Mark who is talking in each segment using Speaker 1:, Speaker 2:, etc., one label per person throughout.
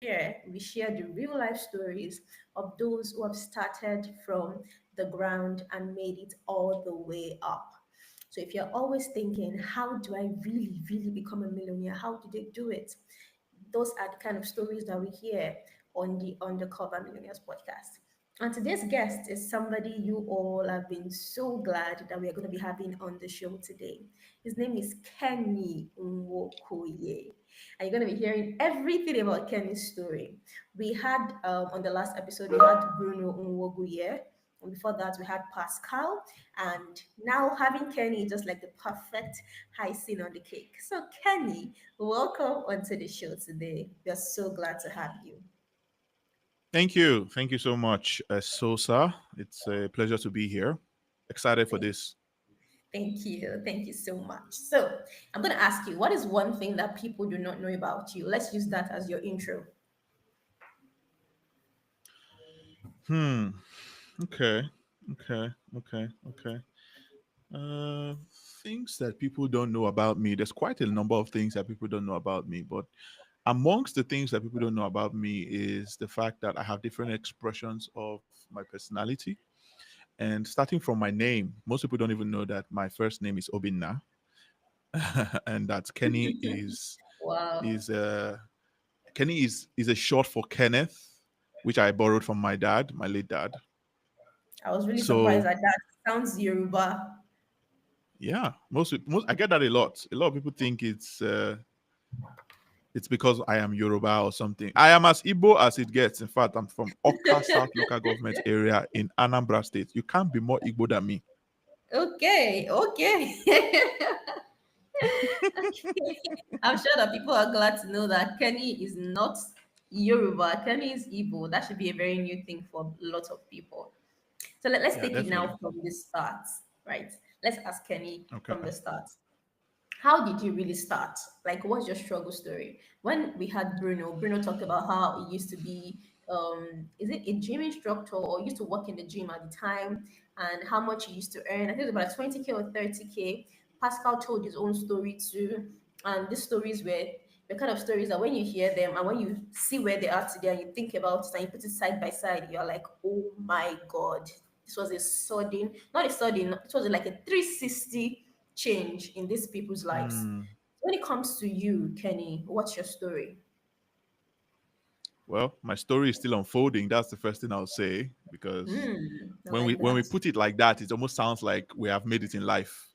Speaker 1: Here, we share the real life stories of those who have started from the ground and made it all the way up. So, if you're always thinking, how do I really, really become a millionaire? How do they do it? Those are the kind of stories that we hear on the Undercover Millionaires podcast. And today's guest is somebody you all have been so glad that we are going to be having on the show today. His name is Kenny Nwokoye. And you're going to be hearing everything about Kenny's story. We had, on the last episode, we had Bruno Nwoguye. And before that, we had Pascal. And now having Kenny is just like the perfect icing on the cake. So, Kenny, welcome onto the show today. We are so glad to have you.
Speaker 2: Thank you. Thank you so much, Sosa. It's a pleasure to be here. Excited for
Speaker 1: Thank,
Speaker 2: this.
Speaker 1: thank you. Thank you so much. So, I'm going to ask you, what is one thing that people do not know about you? Let's use that as your intro.
Speaker 2: Hmm. Okay. Okay. Okay. Okay. Uh, Things that people don't know about me. There's quite a number of things that people don't know about me, but amongst the things that people don't know about me is the fact that I have different expressions of my personality. And starting from my name, most people don't even know that my first name is Obinna, and that
Speaker 1: Wow.
Speaker 2: is Kenny is a short for Kenneth, which I borrowed from my dad, my late dad.
Speaker 1: I was really surprised
Speaker 2: So
Speaker 1: at that. Sounds Yoruba.
Speaker 2: yeah, most I get that a lot. A lot of people think it's because I am Yoruba or something. I am as Igbo as it gets. In fact, I'm from Oka South local government area in Anambra State. You can't be more Igbo than me.
Speaker 1: Okay, okay. Okay. I'm sure that people are glad to know that Kenny is not Yoruba. Kenny is Igbo. That should be a very new thing for a lot of people. So let's
Speaker 2: Yeah,
Speaker 1: take it
Speaker 2: definitely.
Speaker 1: now from the start, right? Let's ask Kenny
Speaker 2: Okay.
Speaker 1: from the start. How did you really start? Like, what's your struggle story? When we had Bruno, Bruno talked about how he used to be, is it a gym instructor or used to work in the gym at the time, and how much he used to earn. I think it was about 20K or 30K. Pascal told his own story too, and these stories were the kind of stories that when you hear them and when you see where they are today and you think about it and you put it side by side, you're like, oh my god, this was a sudden, not a sudden, it was like a 360 change in these people's lives.
Speaker 2: Hmm.
Speaker 1: When it comes to you, Kenny, what's your story?
Speaker 2: Well, my story is still unfolding. That's the first thing I'll say because
Speaker 1: I
Speaker 2: when we
Speaker 1: like
Speaker 2: when we
Speaker 1: that.
Speaker 2: put it like that, it almost sounds like we have made it in life.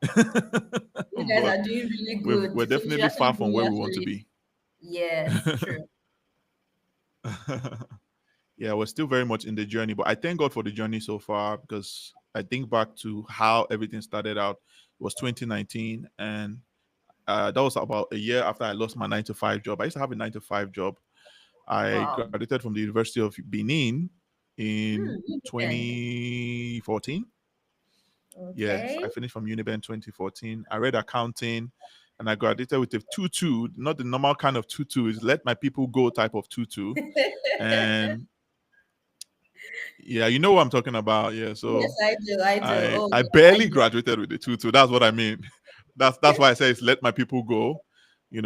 Speaker 1: You guys
Speaker 2: But
Speaker 1: are doing really good.
Speaker 2: we're
Speaker 1: So you should
Speaker 2: definitely
Speaker 1: actually
Speaker 2: far from
Speaker 1: be
Speaker 2: where we want to
Speaker 1: actually.
Speaker 2: be.
Speaker 1: Yes, true.
Speaker 2: Yeah, we're still very much in the journey, but I thank God for the journey so far because I think back to how everything started out. It was 2019, and that was about a year after I lost my 9 to 5 job. I used to have a 9 to 5 job. I
Speaker 1: Wow.
Speaker 2: graduated from the University of Benin in
Speaker 1: Uniben.
Speaker 2: 2014. Yes, I
Speaker 1: Okay.
Speaker 2: finished from Uniben 2014. I read accounting and I graduated with a 2-2, not the normal kind of 2-2, is let my people go type of 2-2. And yeah, you know what I'm talking about. Yeah,
Speaker 1: Yes,
Speaker 2: so
Speaker 1: I do. I do.
Speaker 2: I
Speaker 1: Oh,
Speaker 2: I
Speaker 1: yeah, I
Speaker 2: barely
Speaker 1: do.
Speaker 2: graduated with the 2-2. That's what I mean. That's why I say it's let my people go,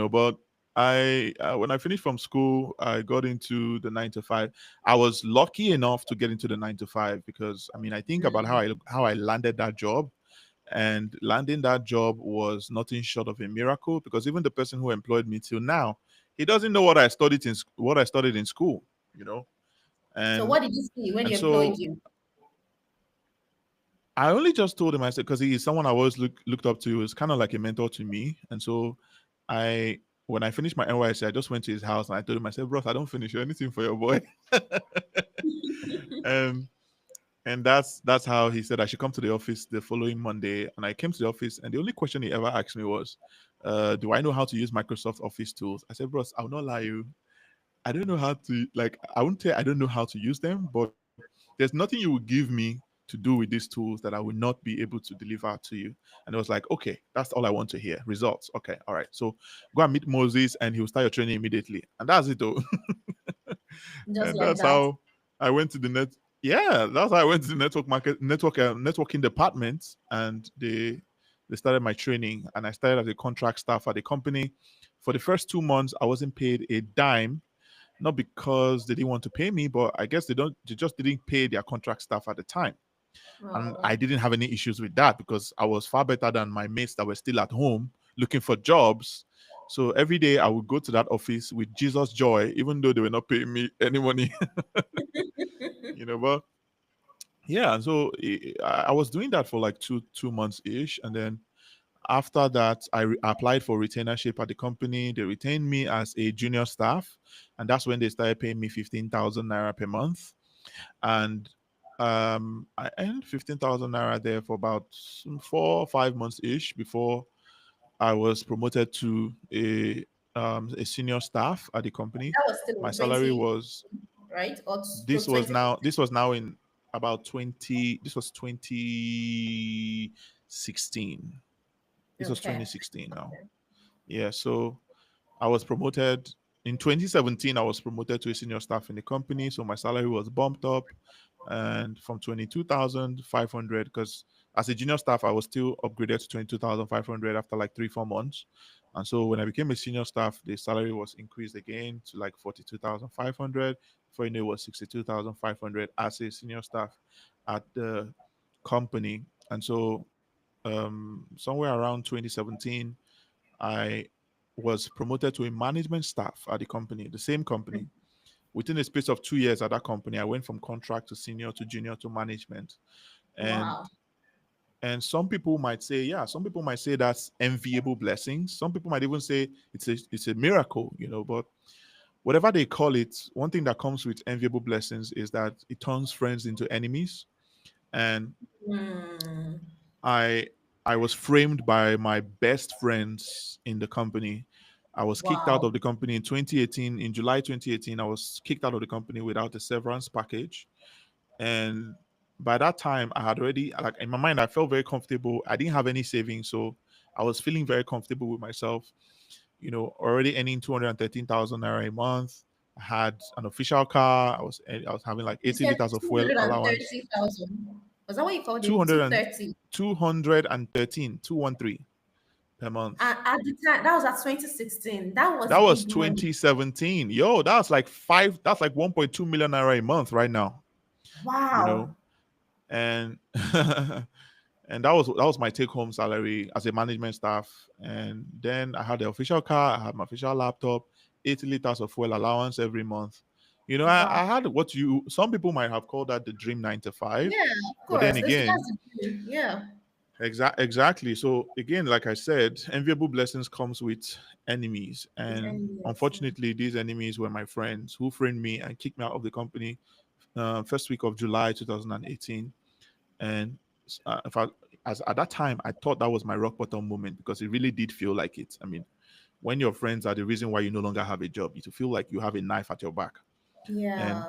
Speaker 2: but I when I finished from school, I got into the 9 to 5. I was lucky enough to get into the 9 to 5 because I mean I think about how I landed that job, and landing that job was nothing short of a miracle because even the person who employed me till now, he doesn't know what I studied in school, you know.
Speaker 1: So,
Speaker 2: And
Speaker 1: what did you see when
Speaker 2: and
Speaker 1: you employed
Speaker 2: so
Speaker 1: you?
Speaker 2: I only just told him, I said, because he is someone I always looked up to. He was kind of like a mentor to me. And so I, when I finished my NYC, I just went to his house and I told him, I said, bro, I don't finish anything for your boy. and and that's how he said I should come to the office the following Monday. And I came to the office, and the only question he ever asked me was, do I know how to use Microsoft Office tools? I said, bros, I'll not lie you. I don't know how to, like, I won't say I don't know how to use them, but there's nothing you will give me to do with these tools that I will not be able to deliver to you. And it was like, okay, that's all I want to hear. Results. Okay, all right. So go and meet Moses and he'll start your training immediately. And that's it though.
Speaker 1: Just
Speaker 2: And
Speaker 1: like
Speaker 2: that's
Speaker 1: that.
Speaker 2: how I went to the net. Yeah, that's how I went to the networking department, and they started my training, and I started as a contract staff at the company. For the first 2 months, I wasn't paid a dime not because they didn't want to pay me, but I guess they just didn't pay their contract staff at the time. And
Speaker 1: Oh.
Speaker 2: I didn't have any issues with that because I was far better than my mates that were still at home looking for jobs. So every day I would go to that office with Jesus joy, even though they were not paying me any money, but yeah. And so I was doing that for like two months ish. And then after that, applied for retainership at the company. They retained me as a junior staff. And that's when they started paying me 15,000 naira per month. And I earned 15,000 naira there for about 4 or 5 months ish before I was promoted to a senior staff at the company.
Speaker 1: That was still
Speaker 2: My
Speaker 1: in
Speaker 2: salary
Speaker 1: 20,
Speaker 2: was
Speaker 1: right? Or
Speaker 2: this was
Speaker 1: 20.
Speaker 2: now this was now in about 20 this was 2016. This was
Speaker 1: Okay.
Speaker 2: 2016 now. Yeah, so I was promoted in 2017. I was promoted to a senior staff in the company, so my salary was bumped up, and from 22,500, because as a junior staff, I was still upgraded to 22,500 after like 3 4 months, and so when I became a senior staff, the salary was increased again to like 42,500. For you know, it was 62,500 as a senior staff at the company, and so somewhere around 2017 I was promoted to a management staff at the company, the same company. Within a space of 2 years at that company, I went from contract to senior to junior to management. And
Speaker 1: Wow.
Speaker 2: some people might say, yeah, some people might say that's enviable blessings. Some people might even say it's a miracle, but whatever they call it, one thing that comes with enviable blessings is that it turns friends into enemies. And
Speaker 1: Hmm.
Speaker 2: I I was framed by my best friends in the company. I was kicked out
Speaker 1: Wow.
Speaker 2: of the company in 2018. In July 2018, I was kicked out of the company without a severance package. And by that time, I had already, like, in my mind, I felt very comfortable. I didn't have any savings, so I was feeling very comfortable with myself. Already earning 213,000 naira a month. I had an official car. I was having like
Speaker 1: You
Speaker 2: 80
Speaker 1: said
Speaker 2: liters of fuel allowance.
Speaker 1: 230,000. Was that what you called it?
Speaker 2: 200 and
Speaker 1: 230.
Speaker 2: 213 213 per month.
Speaker 1: At the time, that was at 2016. That was
Speaker 2: That was
Speaker 1: big money.
Speaker 2: 2017. Yo, that's like 1.2 million naira a month right now, you
Speaker 1: Wow.
Speaker 2: know. And and that was my take home salary as a management staff. And then I had the official car, I had my official laptop, 80 liters of fuel allowance every month. I
Speaker 1: Wow.
Speaker 2: had what you some people might have called that the dream 9 to 5.
Speaker 1: Yeah, of
Speaker 2: But then
Speaker 1: course. That's
Speaker 2: again,
Speaker 1: the dream. Yeah.
Speaker 2: Exactly. So again, like I said, enviable blessings comes with enemies,
Speaker 1: It's
Speaker 2: and
Speaker 1: endless.
Speaker 2: unfortunately, these enemies were my friends who framed me and kicked me out of the company first week of July 2018. And in fact, as at that time, I thought that was my rock bottom moment because it really did feel like it. I mean, when your friends are the reason why you no longer have a job, you feel like you have a knife at your back, and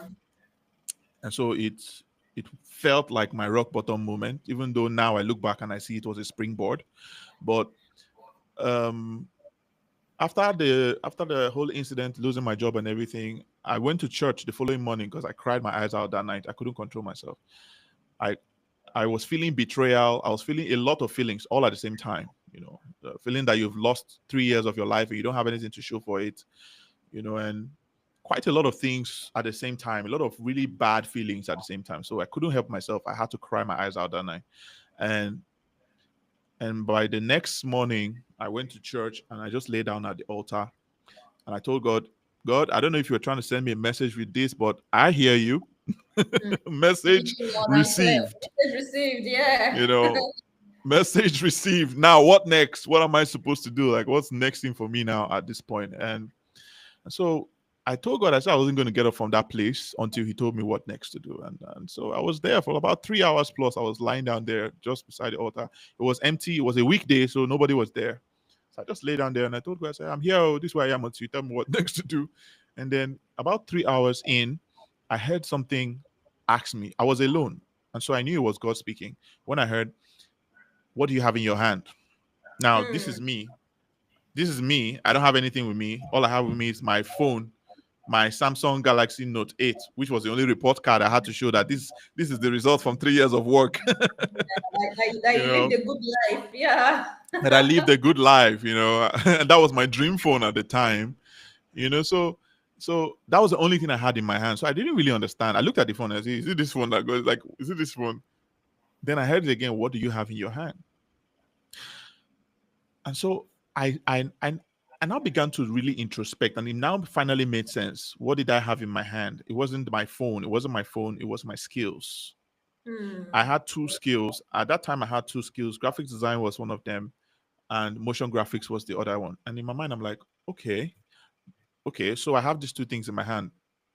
Speaker 1: Yeah.
Speaker 2: so it felt like my rock bottom moment. Even though now I look back and I see it was a springboard, but um after the whole incident, losing my job and everything, I went to church the following morning because I cried my eyes out that night. I couldn't control myself. I i was feeling betrayal. I was feeling a lot of feelings all at the same time. The feeling that you've lost 3 years of your life and you don't have anything to show for it. And quite a lot of things at the same time, a lot of really bad feelings at the same time. So I couldn't help myself. I had to cry my eyes out that night. And and by the next morning, I went to church and I just lay down at the altar and I told God, God, I don't know if you were trying to send me a message with this, but I hear you.
Speaker 1: Mm.
Speaker 2: Message
Speaker 1: Speaking loud and clear.
Speaker 2: received.
Speaker 1: Message received. Yeah.
Speaker 2: You know, message received. Now, what next? What am I supposed to do? Like, what's next thing for me now at this point? And so I told God, I said I wasn't going to get up from that place until He told me what next to do. And so I was there for about 3 hours plus. I was lying down there just beside the altar. It was empty. It was a weekday, so nobody was there. So I just lay down there and I told God, I said, I'm here. Oh, this is where I am until you tell me what next to do. And then about 3 hours in, I heard something ask me. I was alone. And so I knew it was God speaking. When I heard, what do you have in your hand? Now, this
Speaker 1: Mm.
Speaker 2: is me. This is me. I don't have anything with me. All I have with me is my phone, my Samsung Galaxy Note 8, which was the only report card I had to show that this is the result from 3 years of work.
Speaker 1: That
Speaker 2: you
Speaker 1: you lived
Speaker 2: know,
Speaker 1: a good life. Yeah.
Speaker 2: that I lived a good life, and that was my dream phone at the time. So So that was the only thing I had in my hand. So I didn't really understand. I looked at the phone and I said, is it this phone that goes like, is it this phone? Then I heard it again. What do you have in your hand? And so I now began to really introspect, and it now finally made sense. What did I have in my hand? It wasn't my phone. It wasn't my phone. It was my skills. I
Speaker 1: Hmm.
Speaker 2: had two skills. At that time, I had two skills. Graphics design was one of them, and motion graphics was the other one. And in my mind, I'm like, okay, okay, so I have these two things in my hand.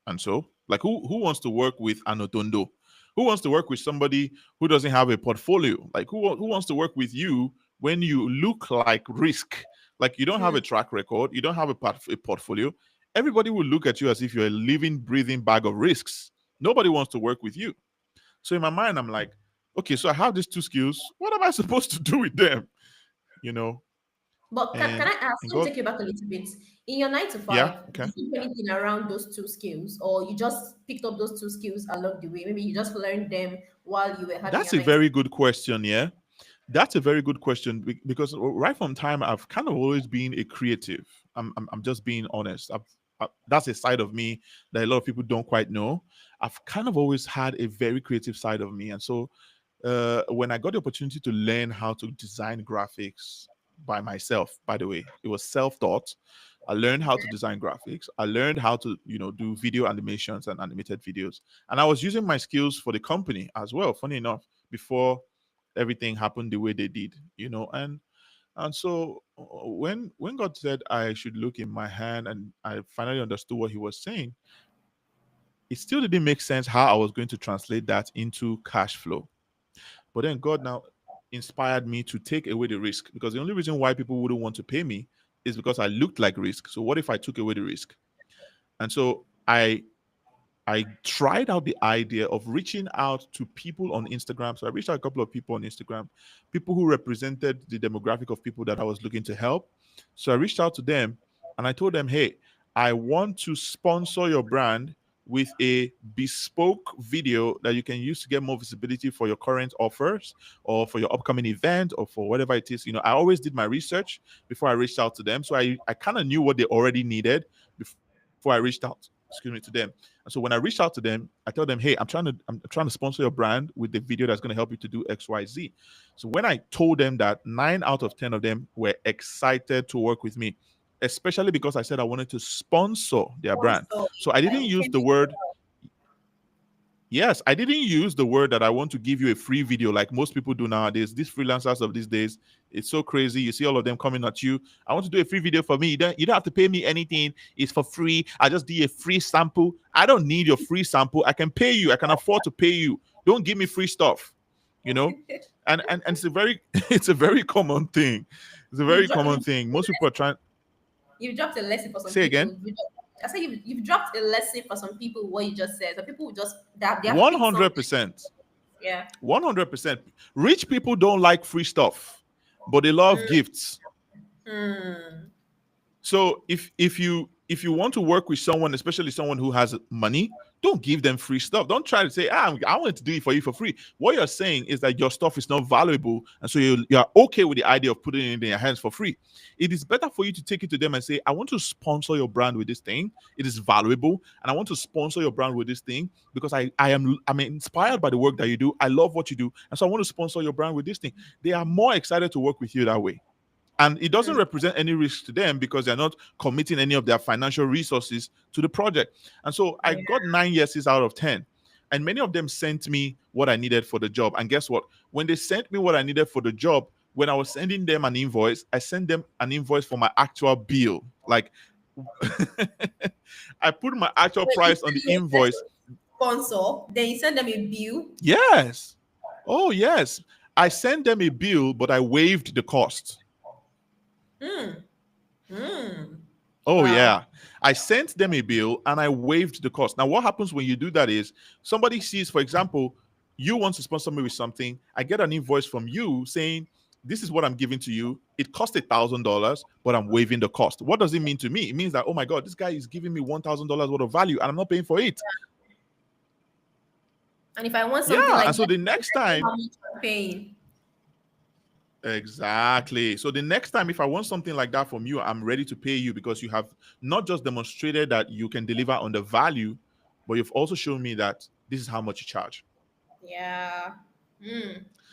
Speaker 2: And so, like, who wants to work with Anotondo? Who wants to work with somebody who doesn't have a portfolio? Like, who wants to work with you when you look like risk? Like, you don't have
Speaker 1: Hmm.
Speaker 2: a track record, you don't have a portfolio. Everybody will look at you as if you're a living, breathing bag of risks. Nobody wants to work with you. So in my mind, I'm like, okay, so I have these two skills. What am I supposed to do with them? You know,
Speaker 1: But can
Speaker 2: and
Speaker 1: I ask, let me
Speaker 2: God,
Speaker 1: take you back a little bit. In your nine to
Speaker 2: yeah,
Speaker 1: five,
Speaker 2: okay.
Speaker 1: did you do anything around those two skills, or you just picked up those two skills along the way? Maybe you just learned them while you were having
Speaker 2: That's
Speaker 1: your
Speaker 2: a
Speaker 1: nine to
Speaker 2: very good question. Yeah. That's a very good question because right from time I've kind of always been a creative. I'm just being honest. That's a side of me that a lot of people don't quite know. I've kind of always had a very creative side of me, and so when I got the opportunity to learn how to design graphics by myself, by the way, it was self-taught. I learned how to design graphics. I learned how to, do video animations and animated videos. And I was using my skills for the company as well, funny enough, before everything happened the way they did. And so when God said I should look in my hand and I finally understood what he was saying, it still didn't make sense how I was going to translate that into cash flow. But then God now inspired me to take away the risk, because the only reason why people wouldn't want to pay me is because I looked like risk. So what if I took away the risk? And so I tried out the idea of reaching out to people on Instagram. So I reached out a couple of people on Instagram, people who represented the demographic of people that I was looking to help. So I reached out to them and I told them, hey, I want to sponsor your brand with a bespoke video that you can use to get more visibility for your current offers or for your upcoming event or for whatever it is. I always did my research before I reached out to them. So I kind of knew what they already needed before I reached out, to them. And so when I reached out to them, I tell them, hey, I'm trying to sponsor your brand with the video that's going to help you to do XYZ. So when I told them that, 9 out of 10 of them were excited to work with me, especially because I said I wanted to sponsor their
Speaker 1: five.
Speaker 2: brand.
Speaker 1: So
Speaker 2: So I didn't
Speaker 1: like
Speaker 2: use the word. Yes, I didn't use the word that I want to give you a free video like most people do nowadays. These freelancers of these days, it's so crazy. You see all of them coming at you. I want to do a free video for me. You don't have to pay me anything. It's for free. I just do a free sample. I don't need your free sample. I can pay you. I can afford to pay you. Don't give me free stuff. You know, and it's a very it's a very common thing. It's a
Speaker 1: you've
Speaker 2: very
Speaker 1: dropped
Speaker 2: common thing. Most people are trying.
Speaker 1: you've dropped a lesson for some
Speaker 2: Say
Speaker 1: people.
Speaker 2: again.
Speaker 1: I said you've dropped a lesson for some people. What you just said. Some people will just that they have
Speaker 2: One
Speaker 1: picked something.
Speaker 2: hundred percent.
Speaker 1: Yeah.
Speaker 2: 100%. Rich people don't like free stuff, but they love gifts.
Speaker 1: Hmm.
Speaker 2: So if you want to work with someone, especially someone who has money, don't give them free stuff. Don't try to say, I want to do it for you for free. What you're saying is that your stuff is not valuable, and so you're okay with the idea of putting it in their hands for free. It is better for you to take it to them and say, I want to sponsor your brand with this thing. It is valuable, and I want to sponsor your brand with this thing because I'm inspired by the work that you do. I love what you do, and so I want to sponsor your brand with this thing. They are more excited to work with you that way, and it doesn't represent any risk to them because they're not committing any of their financial resources to the project. And so I
Speaker 1: Yeah.
Speaker 2: got 9 yeses out of 10, and many of them sent me what I needed for the job. And guess what? When they sent me what I needed for the job, when I was sending them an invoice, I sent them an invoice for my actual bill. Like I put my actual
Speaker 1: Wait, you
Speaker 2: price on the
Speaker 1: said you wanted
Speaker 2: invoice.
Speaker 1: to sponsor, then you send them a bill.
Speaker 2: Yes. Oh yes, I sent them a bill, but I waived the cost.
Speaker 1: Hmm. Hmm.
Speaker 2: Oh
Speaker 1: Wow.
Speaker 2: yeah. I sent them a bill and I waived the cost. Now, what happens when you do that is somebody sees, for example, you want to sponsor me with something. I get an invoice from you saying, this is what I'm giving to you. It cost $1,000, but I'm waiving the cost. What does it mean to me? It means that, oh my God, this guy is giving me $1,000 worth of value and I'm not paying for it.
Speaker 1: And if I want something
Speaker 2: Yeah.
Speaker 1: like
Speaker 2: And so
Speaker 1: that,
Speaker 2: the next
Speaker 1: I know
Speaker 2: time,
Speaker 1: how much I'm paying.
Speaker 2: Exactly. So the next time, if I want something like that from you, I'm ready to pay you because you have not just demonstrated that you can deliver on the value, but you've also shown me that this is how much you charge.
Speaker 1: Yeah.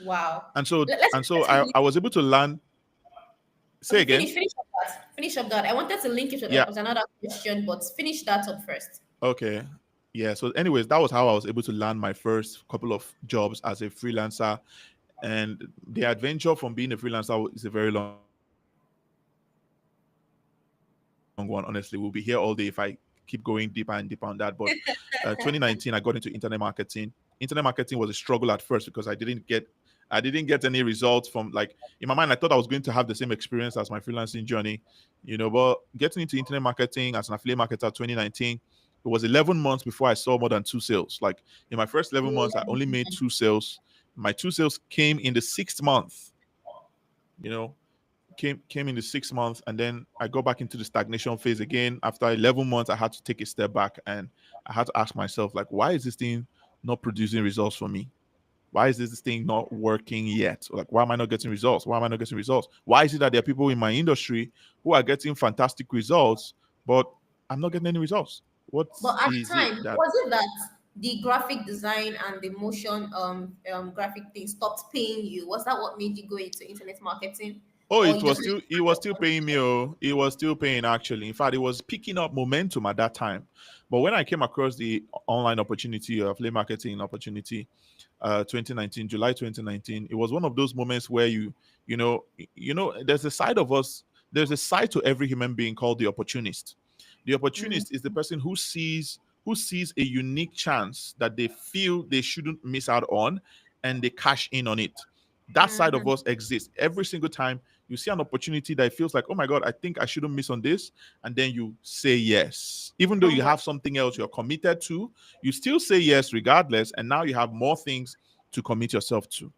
Speaker 1: Wow.
Speaker 2: And so
Speaker 1: Let, let's
Speaker 2: and so
Speaker 1: let's
Speaker 2: I,
Speaker 1: quickly.
Speaker 2: I was able to learn. Say
Speaker 1: Okay,
Speaker 2: again.
Speaker 1: finish up that. Finish up that. I wanted to link it
Speaker 2: Yeah.
Speaker 1: with another question, but finish that up first.
Speaker 2: Okay. Yeah. So, anyways, that was how I was able to land my first couple of jobs as a freelancer. And the adventure from being a freelancer is a very long one. Honestly, we'll be here all day if I keep going deeper and deeper on that. But 2019, I got into internet marketing. Internet marketing was a struggle at first because I didn't get any results from, like, in my mind I thought I was going to have the same experience as my freelancing journey, but getting into internet marketing as an affiliate marketer 2019, it was 11 months before I saw more than two sales. Like, in my first 11 months I only made two sales. My two sales came in the 6th month, you know came in the 6th month, and then I got back into the stagnation phase again. After 11 months, I had to take a step back and I had to ask myself, like, why is this thing not producing results for me? Why is this thing not working yet? Like, why am I not getting results? Why am I not getting results? Why is it that there are people in my industry who are getting fantastic results, but I'm not getting any results? What
Speaker 1: But at the
Speaker 2: is it
Speaker 1: time,
Speaker 2: that?
Speaker 1: was it that the graphic design and the motion graphic thing stopped paying you? Was that what made you go into internet marketing?
Speaker 2: Oh,
Speaker 1: Or you just
Speaker 2: it was still paying me. Oh, it was still paying actually. In fact, it was picking up momentum at that time. But when I came across the online opportunity of affiliate marketing opportunity, 2019, July 2019, it was one of those moments where there's a side of us. There's a side to every human being called the opportunist. The
Speaker 1: Mm,
Speaker 2: opportunist is the person who sees a unique chance that they feel they shouldn't miss out on, and they cash in on it. That side of
Speaker 1: mhm.
Speaker 2: us exists every single time you see an opportunity that feels like, oh my God, I think I shouldn't miss on this. And then you say yes. Even though you
Speaker 1: Come on.
Speaker 2: have something else you're committed to, you still say yes regardless. And now you have more things to commit yourself to.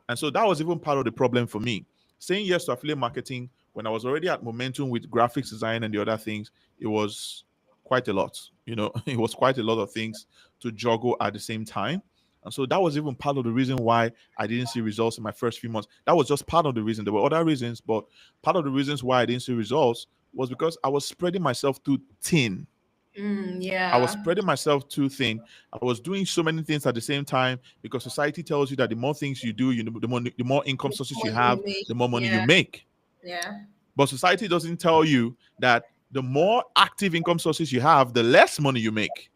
Speaker 2: And so that was even part of the problem for me. Saying yes to affiliate marketing when I was already at momentum with graphics design and the other things, it was quite a lot. It was quite a lot of things to juggle at the same time. And so that was even part of the reason why I didn't see results in my first few months. That was just part of the reason. There were other reasons, but part of the reasons why I didn't see results was because I was spreading myself too thin. I was
Speaker 1: Yeah.
Speaker 2: spreading myself too thin. I was doing so many things at the same time because society tells you that the more things you do, the more income
Speaker 1: The
Speaker 2: sources you
Speaker 1: money you
Speaker 2: have,
Speaker 1: make.
Speaker 2: the more money you
Speaker 1: Yeah.
Speaker 2: make.
Speaker 1: Yeah.
Speaker 2: But society doesn't tell you that the more active income sources you have, the less money you make.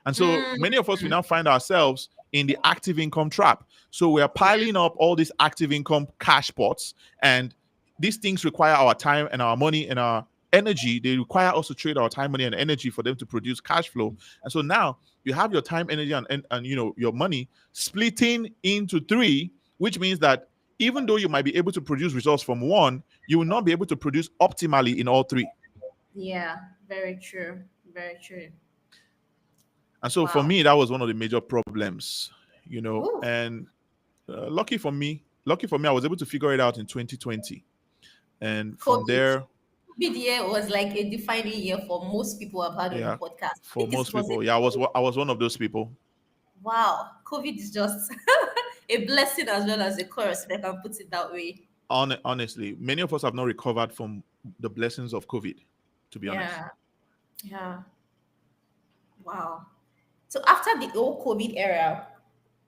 Speaker 2: And so
Speaker 1: Mm,
Speaker 2: many of us, we now find ourselves in the active income trap. So we are piling up all these active income cash pots, and these things require our time and our money and our energy. They require us to trade our time, money, and energy for them to produce cash flow. And so now you have your time, energy, and your money splitting into three, which means that even though you might be able to produce results from one, you will not be able to produce optimally in all three.
Speaker 1: yeah. Very true. Very true.
Speaker 2: And so for
Speaker 1: Wow.
Speaker 2: me, that was one of the major problems,
Speaker 1: Ooh.
Speaker 2: and lucky for me, I was able to figure it out in 2020. And from
Speaker 1: COVID.
Speaker 2: there,
Speaker 1: COVID year was like a defining year for most people I've had on the
Speaker 2: yeah,
Speaker 1: podcast. I
Speaker 2: for
Speaker 1: think
Speaker 2: most
Speaker 1: it was a
Speaker 2: people, yeah, I was one of those people.
Speaker 1: wow. COVID is just a blessing as well as a curse, if I can put it that way.
Speaker 2: Honestly, many of us have not recovered from the blessings of COVID, to be honest.
Speaker 1: Yeah. Yeah. Wow. So after the old COVID era,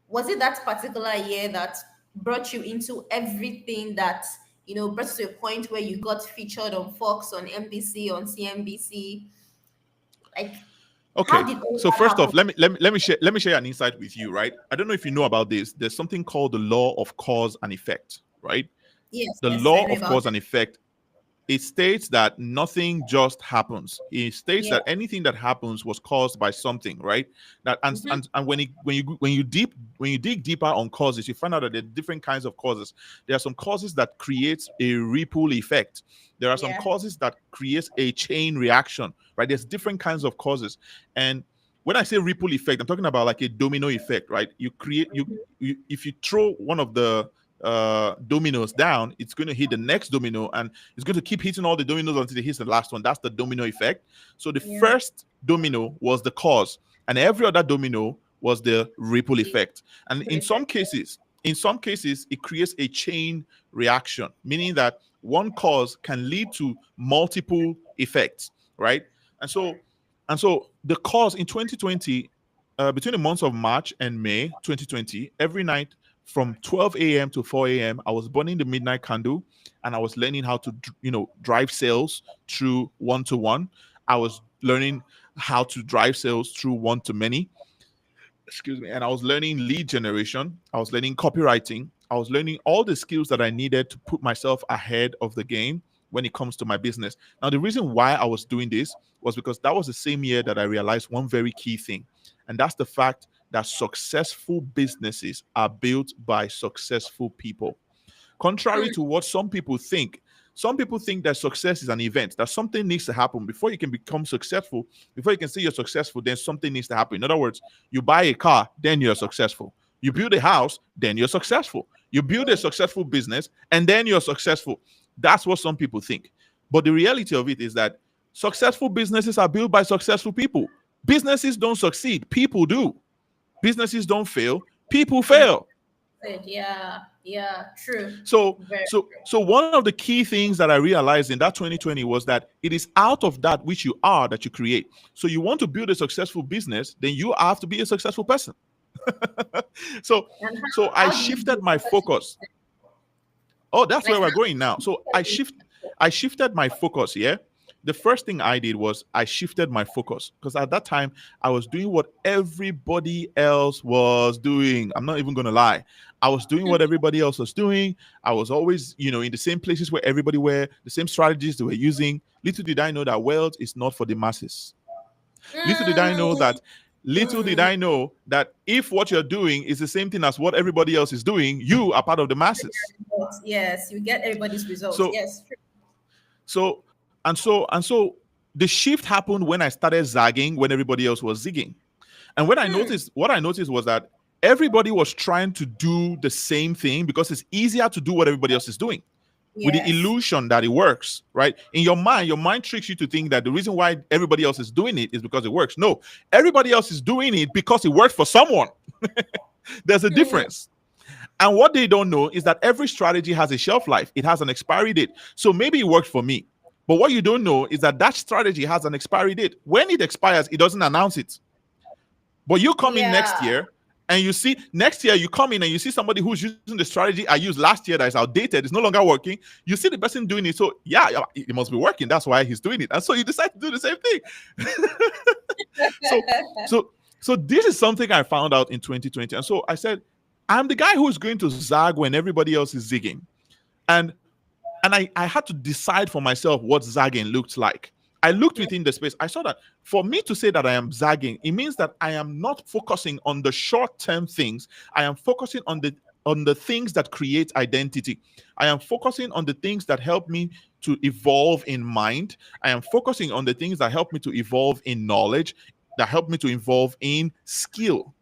Speaker 1: was it that particular year that brought you into everything that, brought you to a point where you got featured on Fox, on NBC, on CNBC? Like, how
Speaker 2: Okay,
Speaker 1: did all
Speaker 2: so
Speaker 1: that
Speaker 2: first
Speaker 1: happen?
Speaker 2: off, let me share an insight with you, right? I don't know if you know about this. There's something called the law of cause and effect, right?
Speaker 1: Yes,
Speaker 2: The
Speaker 1: yes, I
Speaker 2: law
Speaker 1: know
Speaker 2: of
Speaker 1: about
Speaker 2: cause and
Speaker 1: it.
Speaker 2: effect, it states that nothing just happens. It states
Speaker 1: Yeah.
Speaker 2: that anything that happens was caused by something, right? That
Speaker 1: Mm-hmm.
Speaker 2: and when you dig deeper on causes, you find out that there are different kinds of causes. There are some causes that create a ripple effect. There are some
Speaker 1: Yeah.
Speaker 2: causes that create a chain reaction, right? There's different kinds of causes, and when I say ripple effect, I'm talking about like a domino effect, right? You create you if you throw one of the dominoes down, it's going to hit the next domino, and it's going to keep hitting all the dominoes until it hits the last one. That's the domino effect. So the
Speaker 1: Yeah.
Speaker 2: first domino was the cause, and every other domino was the ripple
Speaker 1: The
Speaker 2: effect. And
Speaker 1: ripple
Speaker 2: in some
Speaker 1: effect.
Speaker 2: cases, in some cases, it creates a chain reaction, meaning that one cause can lead to multiple effects, right? And so, the cause in 2020, between the months of March and May 2020, every night from 12 a.m. to 4 a.m., I was burning the midnight candle, and I was learning how to, drive sales through one to one. I was learning how to drive sales through one to many, excuse me, and I was learning lead generation, I was learning copywriting, I was learning all the skills that I needed to put myself ahead of the game when it comes to my business. Now, the reason why I was doing this was because that was the same year that I realized one very key thing, and that's the fact that successful businesses are built by successful people. Contrary to what some people think that success is an event, that something needs to happen before you can become successful. Before you can say you're successful, then something needs to happen. In other words, you buy a car, then you're successful. You build a house, then you're successful. You build a successful business, and then you're successful. That's what some people think. But the reality of it is that successful businesses are built by successful people. Businesses don't succeed, people do. Businesses don't fail, people fail.
Speaker 1: Yeah, yeah, true.
Speaker 2: So,
Speaker 1: Very
Speaker 2: so one of the key things that I realized in that 2020 was that it is out of that which you are that you create. So you want to build a successful business, then you have to be a successful person. so,
Speaker 1: And
Speaker 2: so I
Speaker 1: how do you
Speaker 2: shifted
Speaker 1: do
Speaker 2: my
Speaker 1: such
Speaker 2: focus. Oh, that's
Speaker 1: like
Speaker 2: where we're going now. So I shifted my focus. Yeah. The first thing I did was I shifted my focus because at that time I was doing what everybody else was doing. I'm not even gonna lie. I was doing what everybody else was doing. I was always, in the same places where everybody were, the same strategies they were using. Little did I know that wealth is not for the masses. Little did I know
Speaker 1: mm,
Speaker 2: that little did I know that if what you're doing is the same thing as what everybody else is doing, you are part of the masses.
Speaker 1: results? Yes, you get everybody's results.
Speaker 2: So
Speaker 1: Yes, true.
Speaker 2: so the shift happened when I started zagging when everybody else was zigging. And what I noticed was that everybody was trying to do the same thing because it's easier to do what everybody else is doing, with the
Speaker 1: Yes.
Speaker 2: illusion that it works, right? In your mind tricks you to think that the reason why everybody else is doing it is because it works. No, everybody else is doing it because it worked for someone. There's a
Speaker 1: Hmm.
Speaker 2: difference. And what they don't know is that every strategy has a shelf life, it has an expiry date. So maybe it worked for me. But what you don't know is that that strategy has an expiry date. When it expires, it doesn't announce it. But you come in next
Speaker 1: Yeah.
Speaker 2: year and you see next year you come in and you see somebody who's using the strategy I used last year that is outdated, it's no longer working. You see the person doing it, so yeah, it must be working. That's why he's doing it, and so you decide to do the same thing. so, so, so this is something I found out in 2020, and so I said, I'm the guy who's going to zag when everybody else is zigging, and I had to decide for myself what zagging looked like. I looked within the space. I saw that for me to say that I am zagging, it means that I am not focusing on the short-term things. I am focusing on the things that create identity. I am focusing on the things that help me to evolve in mind. I am focusing on the things that help me to evolve in knowledge, that help me to evolve in skill,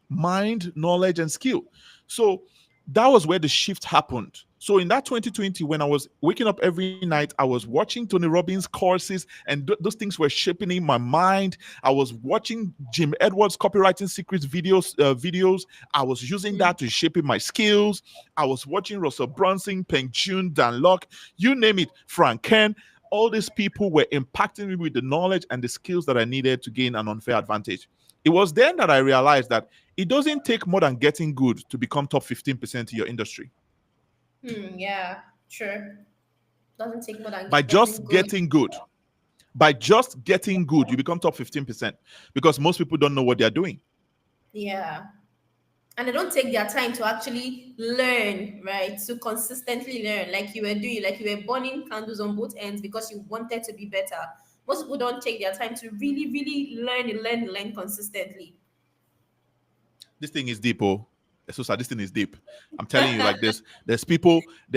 Speaker 2: mind, knowledge, and skill. So that was where the shift happened. So in that 2020, when I was waking up every night, I was watching Tony Robbins courses, and those things were shaping in my mind. I was watching Jim Edwards copywriting secrets videos. I was using that to shape in my skills. I was watching Russell Brunson, Peng Joon, Dan Lok, you name it, Frank Ken. All these people were impacting me with the knowledge and the skills that I needed to gain an unfair advantage. It was then that I realized that it doesn't take more than getting good to become top 15% in your industry.
Speaker 1: Yeah, sure. Doesn't take more than
Speaker 2: By
Speaker 1: getting
Speaker 2: just
Speaker 1: good.
Speaker 2: getting good, you become top 15% because most people don't know what they're doing.
Speaker 1: Yeah. And they don't take their time to actually learn, right? To consistently learn, like you were doing, like you were burning candles on both ends because you wanted to be better. Most people don't take their time to really, really learn consistently.
Speaker 2: This thing is deep, oh. So sad, this thing is deep. I'm telling you, like this. There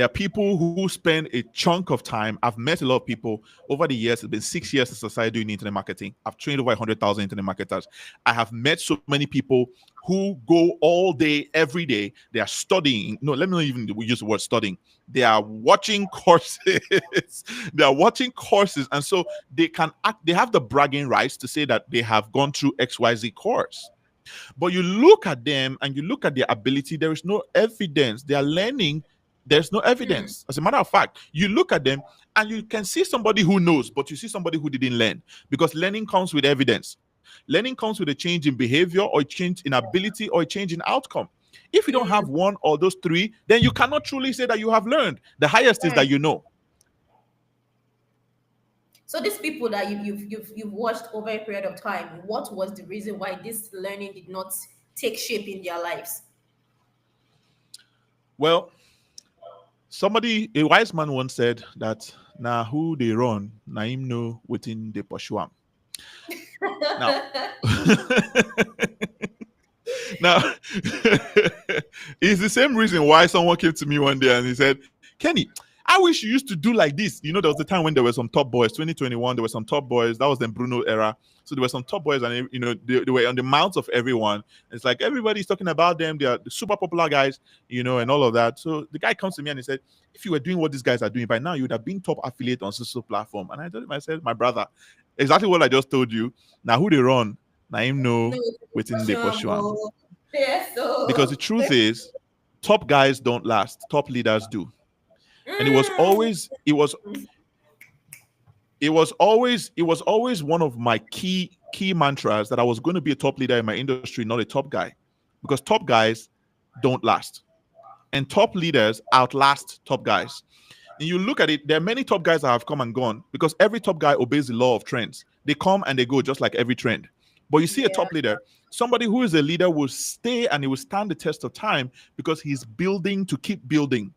Speaker 2: are people who spend a chunk of time. I've met a lot of people over the years. It's been 6 years since I started doing internet marketing. I've trained over 100,000 internet marketers. I have met so many people who go all day, every day. They are studying. No, let me not even use the word studying. They are watching courses. They are watching courses, and so they can act. They have the bragging rights to say that they have gone through XYZ course. But you look at them and you look at their ability, there is no evidence. They are learning, there's no
Speaker 1: Mm,
Speaker 2: evidence. As a matter of fact, you look at them and you can see somebody who knows, but you see somebody who didn't learn, because learning comes with evidence. Learning comes with a change in behavior, or a change in ability, or a change in outcome. If you don't have
Speaker 1: mm,
Speaker 2: one or those three, then you cannot truly say that you have learned. The highest is that
Speaker 1: right.
Speaker 2: you know.
Speaker 1: So these people that you've watched over a period of time, what was the reason why this learning did not take shape in their lives?
Speaker 2: Well, somebody, a wise man once said that, now who they run, na him know within they pursue am. Now, now, it's the same reason why someone came to me one day and he said, Kenny, I wish you used to do like this. You know, there was a time when there were some top boys, 2021, there were some top boys. That was the Bruno era. So there were some top boys, and you know, they were on the mouths of everyone. It's like everybody's talking about them. They are the super popular guys, you know, and all of that. So the guy comes to me and he said, if you were doing what these guys are doing by now, you would have been top affiliate on social platform. And I told him, I said, my brother, exactly what I just told you. Now who they run, now him
Speaker 1: No,
Speaker 2: know
Speaker 1: it's
Speaker 2: within the pursue am.
Speaker 1: questionable. Yeah,
Speaker 2: Because the
Speaker 1: so
Speaker 2: truth is, top guys don't last. Top leaders do. And
Speaker 1: mm,
Speaker 2: it was always one of my key mantras that I was going to be a top leader in my industry, not a top guy. Because top guys don't last. And top leaders outlast top guys. And you look at it, there are many top guys that have come and gone, because every top guy obeys the law of trends. They come and they go just like every trend. But you see a
Speaker 1: yeah.
Speaker 2: top leader, somebody who is a leader will stay and he will stand the test of time, because he's building to keep building.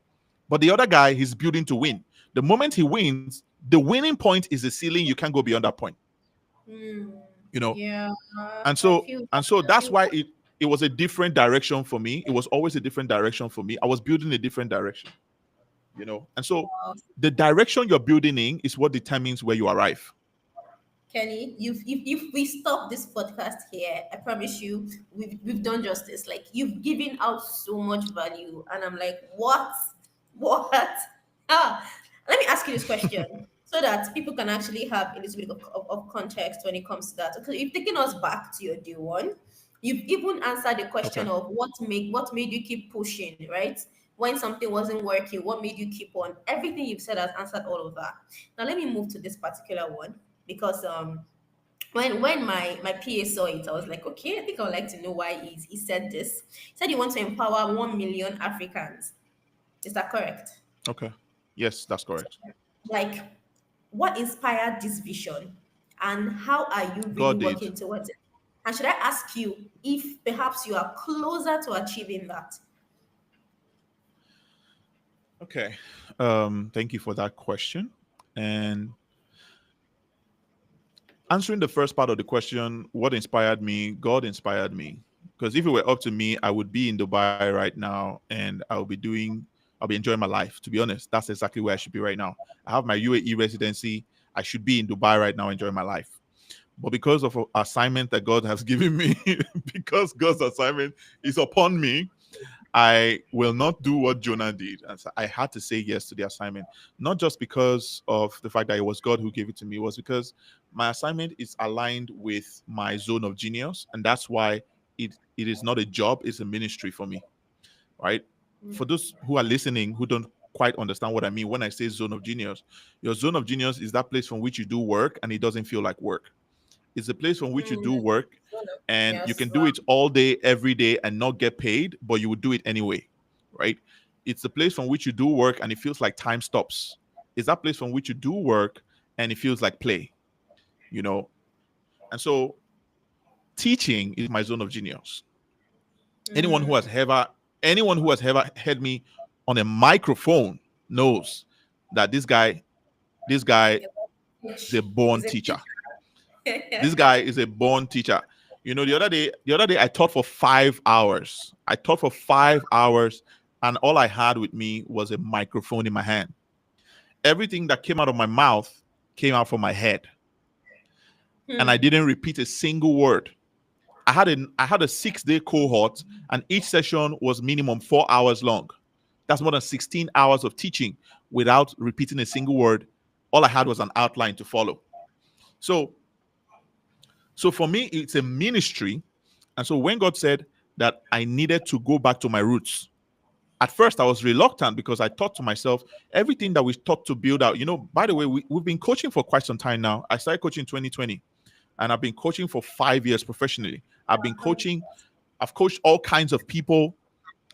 Speaker 2: But the other guy, he's building to win. The moment he wins, the winning point is the ceiling. You can't go beyond that point,
Speaker 1: Mm,
Speaker 2: you know.
Speaker 1: yeah,
Speaker 2: And
Speaker 1: I
Speaker 2: so
Speaker 1: feel
Speaker 2: and so
Speaker 1: I
Speaker 2: that's
Speaker 1: feel
Speaker 2: why it was a different direction for me. It was always a different direction for me. I was building a different direction, you know. And so
Speaker 1: uh,
Speaker 2: the direction you're building in is what determines where you arrive.
Speaker 1: Kenny, if we stop this podcast here, I promise you, we've done justice. Like you've given out so much value, and I'm like, what? Ah, let me ask you this question so that people can actually have a little bit of context when it comes to that. Okay, you've taken us back to your day one. You've even answered the
Speaker 2: Okay.
Speaker 1: question of what made you keep pushing, right? When something wasn't working, what made you keep on? Everything you've said has answered all of that. Now let me move to this particular one because when my PA saw it, I was like, okay, I think I would like to know why he said this. He said he wants to empower 1 million Africans. Is that correct?
Speaker 2: Okay. Yes, that's correct.
Speaker 1: Like, what inspired this vision, and how are you really
Speaker 2: God did.
Speaker 1: working towards it? And should I ask you if perhaps you are closer to achieving that?
Speaker 2: Okay. Thank you for that question. And answering the first part of the question, what inspired me? God inspired me. Because if it were up to me, I would be in Dubai right now, and I'll be enjoying my life. To be honest, that's exactly where I should be right now. I have my UAE residency. I should be in Dubai right now enjoying my life. But because of an assignment that God has given me, because God's assignment is upon me, I will not do what Jonah did. And so I had to say yes to the assignment, not just because of the fact that it was God who gave it to me, it was because my assignment is aligned with my zone of genius. And that's why it is not a job, it's a ministry for me, right? For those who are listening who don't quite understand what I mean when I say zone of genius, your zone of genius is that place from which you do work and it doesn't feel like work. It's a place from which you do
Speaker 1: Mm,
Speaker 2: work and you
Speaker 1: yes.
Speaker 2: can do it all day, every day, and not get paid, but you would do it anyway, right? It's a place from which you do work and it feels like time stops. It's that place from which you do work and it feels like play, you know? And so teaching is my zone of genius. Anyone who has
Speaker 1: Mm,
Speaker 2: ever anyone who has ever heard me on a microphone knows that this guy is a born
Speaker 1: is it?
Speaker 2: teacher. This guy is a born teacher. You know, the other day I taught for 5 hours. I taught for 5 hours, and all I had with me was a microphone in my hand. Everything that came out of my mouth came out from my head, and I
Speaker 1: Hmm.
Speaker 2: didn't repeat a single word. I had a 6 day cohort, and each session was minimum 4 hours long. That's more than 16 hours of teaching without repeating a single word. All I had was an outline to follow. So, so for me, it's a ministry. And so when God said that I needed to go back to my roots, at first I was reluctant because I thought to myself, everything that we thought to build out, by the way, we've been coaching for quite some time now. I started coaching in 2020 and I've been coaching for 5 years professionally. I've coached all kinds of people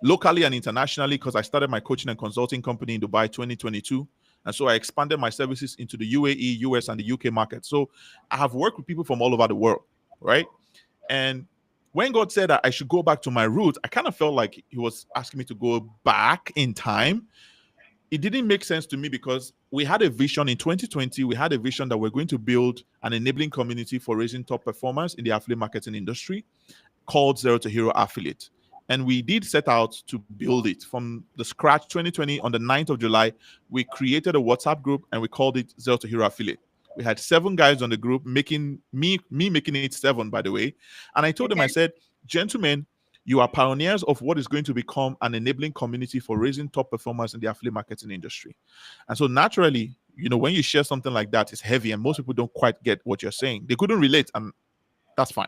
Speaker 2: locally and internationally because I started my coaching and consulting company in Dubai 2022. And so I expanded my services into the UAE, US, and the UK market. So I have worked with people from all over the world, right? And when God said that I should go back to my roots, I kind of felt like he was asking me to go back in time. It didn't make sense to me because we had a vision in 2020. We had a vision that we're going to build an enabling community for raising top performers in the affiliate marketing industry called Zero to Hero Affiliate. And we did set out to build it from the scratch. 2020, on the 9th of July, we created a WhatsApp group and we called it Zero to Hero Affiliate. We had 7 guys on the group, making it 7, by the way. And I told them, I said, gentlemen, you are pioneers of what is going to become an enabling community for raising top performers in the affiliate marketing industry. And so naturally, when you share something like that, it's heavy and most people don't quite get what you're saying. They couldn't relate, and that's fine.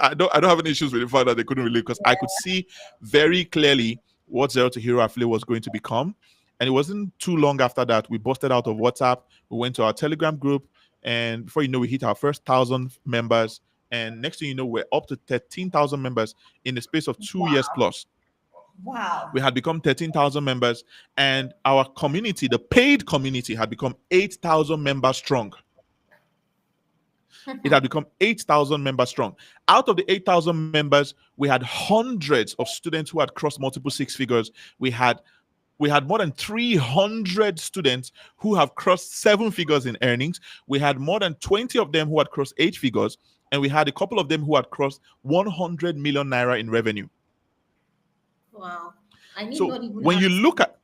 Speaker 2: I don't have any issues with the fact that they couldn't relate because I could see very clearly what Zero to Hero Affiliate was going to become. And it wasn't too long after that, we busted out of WhatsApp. We went to our Telegram group. And before you know, we hit our first 1,000 members. And next thing you know, we're up to 13,000 members in the space of 2 years plus.
Speaker 1: Wow.
Speaker 2: We had become 13,000 members. And our community, the paid community, had become 8,000 members strong. It had become 8,000 members strong. Out of the 8,000 members, we had hundreds of students who had crossed multiple 6 figures. We had more than 300 students who have crossed 7 figures in earnings. We had more than 20 of them who had crossed 8 figures. And we had a couple of them who had crossed 100 million naira in revenue.
Speaker 1: Wow.
Speaker 2: So when you look at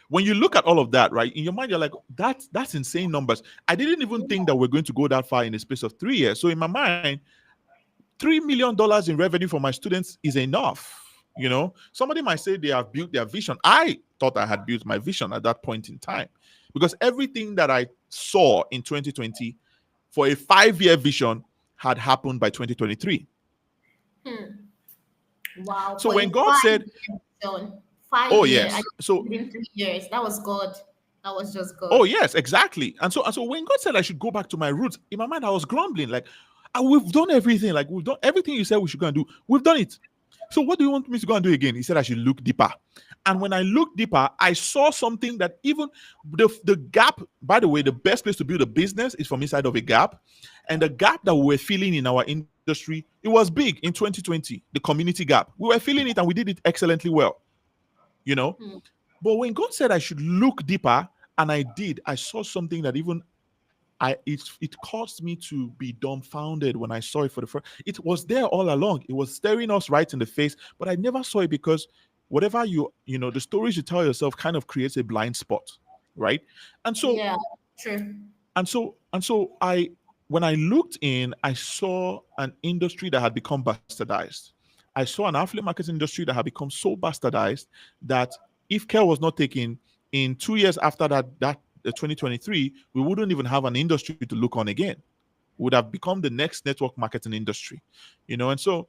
Speaker 2: when you look at all of that, right, in your mind, you're like, that's insane numbers. I didn't even think that we're going to go that far in the space of 3 years. So in my mind, $3 million in revenue for my students is enough. Somebody might say they have built their vision. I thought I had built my vision at that point in time because everything that I saw in 2020 for a 5-year vision had happened by 2023.
Speaker 1: Wow.
Speaker 2: So when God said,
Speaker 1: 5 years.
Speaker 2: Yes. So
Speaker 1: within 3 years, that was God. That was just God.
Speaker 2: Oh yes, exactly. And so when God said I should go back to my roots, in my mind I was grumbling like, we've done everything. Like we've done everything you said we should go and do. We've done it. So what do you want me to go and do again? He said I should look deeper. And when I looked deeper, I saw something that even the gap, by the way, the best place to build a business is from inside of a gap. And the gap that we were feeling in our industry, it was big in 2020, the community gap. We were feeling it and we did it excellently well. But when God said I should look deeper, and I did, I saw something that even it caused me to be dumbfounded when I saw it for the first. It was there all along. It was staring us right in the face, but I never saw it because whatever the stories you tell yourself kind of creates a blind spot, right? And so
Speaker 1: yeah, true.
Speaker 2: And so when I looked in, I saw an industry that had become bastardized. I saw an affiliate marketing industry that had become so bastardized that if care was not taken, in 2 years after that 2023, we wouldn't even have an industry to look on again. We would have become the next network marketing industry, and so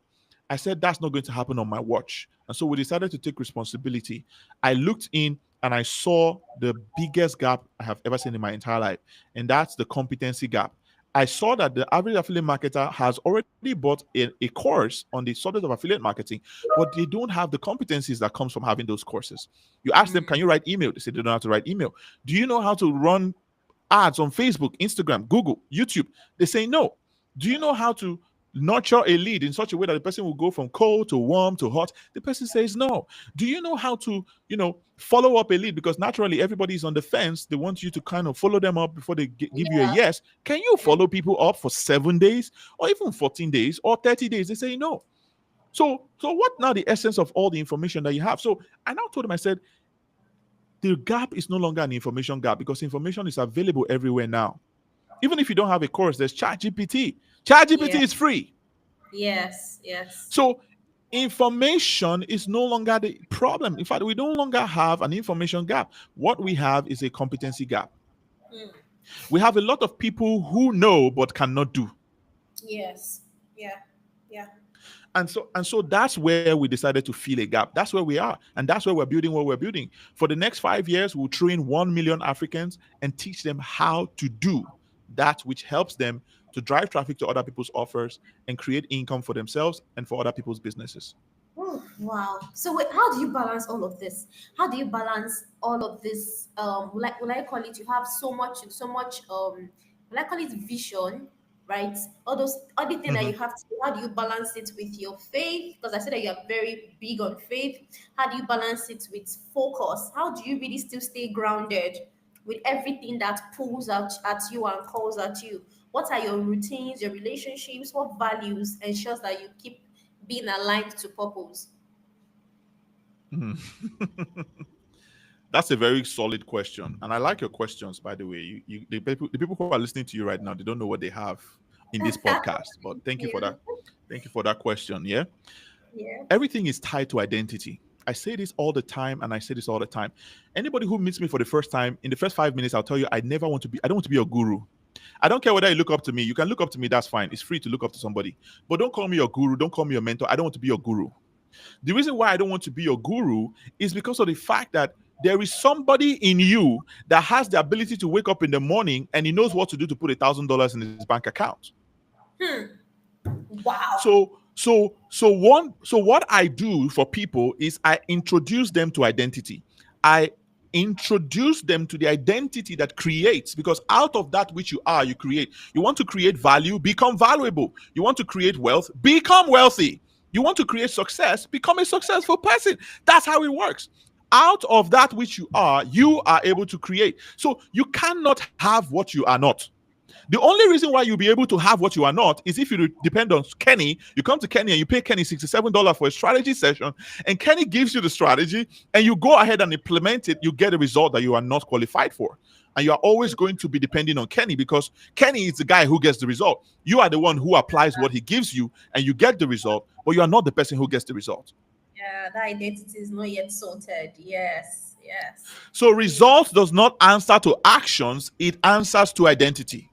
Speaker 2: I said that's not going to happen on my watch. And so we decided to take responsibility. I looked in and I saw the biggest gap I have ever seen in my entire life, and that's the competency gap. I saw that the average affiliate marketer has already bought a course on the subject of affiliate marketing, but they don't have the competencies that comes from having those courses. You ask them, can you write email? They say they don't know how to write email. Do you know how to run ads on Facebook, Instagram, Google, YouTube? They say no. Do you know how to nurture a lead in such a way that the person will go from cold to warm to hot? The person says no. Do you know how to, follow up a lead? Because naturally everybody is on the fence. They want you to kind of follow them up before they give you a yes. Can you follow people up for 7 days or even 14 days or 30 days? They say no. So what now the essence of all the information that you have? So I now told them, I said, the gap is no longer an information gap because information is available everywhere now. Even if you don't have a course, there's ChatGPT. ChatGPT is free.
Speaker 1: Yes.
Speaker 2: So information is no longer the problem. In fact, we no longer have an information gap. What we have is a competency gap. We have a lot of people who know but cannot do.
Speaker 1: Yes. Yeah. Yeah.
Speaker 2: And so that's where we decided to fill a gap. That's where we are, and that's where we're building what we're building. For the next 5 years, we'll train 1 million Africans and teach them how to do that which helps them to drive traffic to other people's offers and create income for themselves and for other people's businesses.
Speaker 1: Oh, wow. So wait, how do you balance all of this? How do you balance all of this? Like will I call it? You have so much. Will I call it vision? Right. All those other thing that
Speaker 2: Mhm.
Speaker 1: you have to do. How do you balance it with your faith? Because I said that you are very big on faith. How do you balance it with focus? How do you really still stay grounded with everything that pulls out at you and calls at you? What are your routines, your relationships? What values ensures that you keep being aligned to purpose?
Speaker 2: Mhm. That's a very solid question, and I like your questions. By the way, the people who are listening to you right now, they don't know what they have in this podcast. But thank you for
Speaker 1: Yeah,
Speaker 2: that. Thank you for that question. Yeah,
Speaker 1: yeah.
Speaker 2: everything is tied to identity. I say this all the time, and I say this all the time. Anybody who meets me for the first time, in the first 5 minutes, I'll tell you I never want to be. I don't want to be your guru. I don't care whether you look up to me. You can look up to me. That's fine. It's free to look up to somebody, but don't call me your guru. Don't call me your mentor. I don't want to be your guru. The reason why I don't want to be your guru is because of the fact that there is somebody in you that has the ability to wake up in the morning and he knows what to do to put $1,000 in his bank account.
Speaker 1: Wow.
Speaker 2: So what I do for people is I introduce them to identity. I introduce them to the identity that creates, because out of that which you are, you create. You want to create value, become valuable. You want to create wealth, become wealthy. You want to create success, become a successful person. That's how it works. Out of that which you are able to create. So you cannot have what you are not. The only reason why you'll be able to have what you are not is if you depend on Kenny. You come to Kenny and you pay Kenny $67 for a strategy session, and Kenny gives you the strategy, and you go ahead and implement it. You get a result that you are not qualified for. And you are always going to be depending on Kenny, because Kenny is the guy who gets the result. You are the one who applies what he gives you, and you get the result, but you are not the person who gets the result.
Speaker 1: Yeah, that identity is not yet sorted. Yes, yes.
Speaker 2: So, results does not answer to actions, it answers to identity.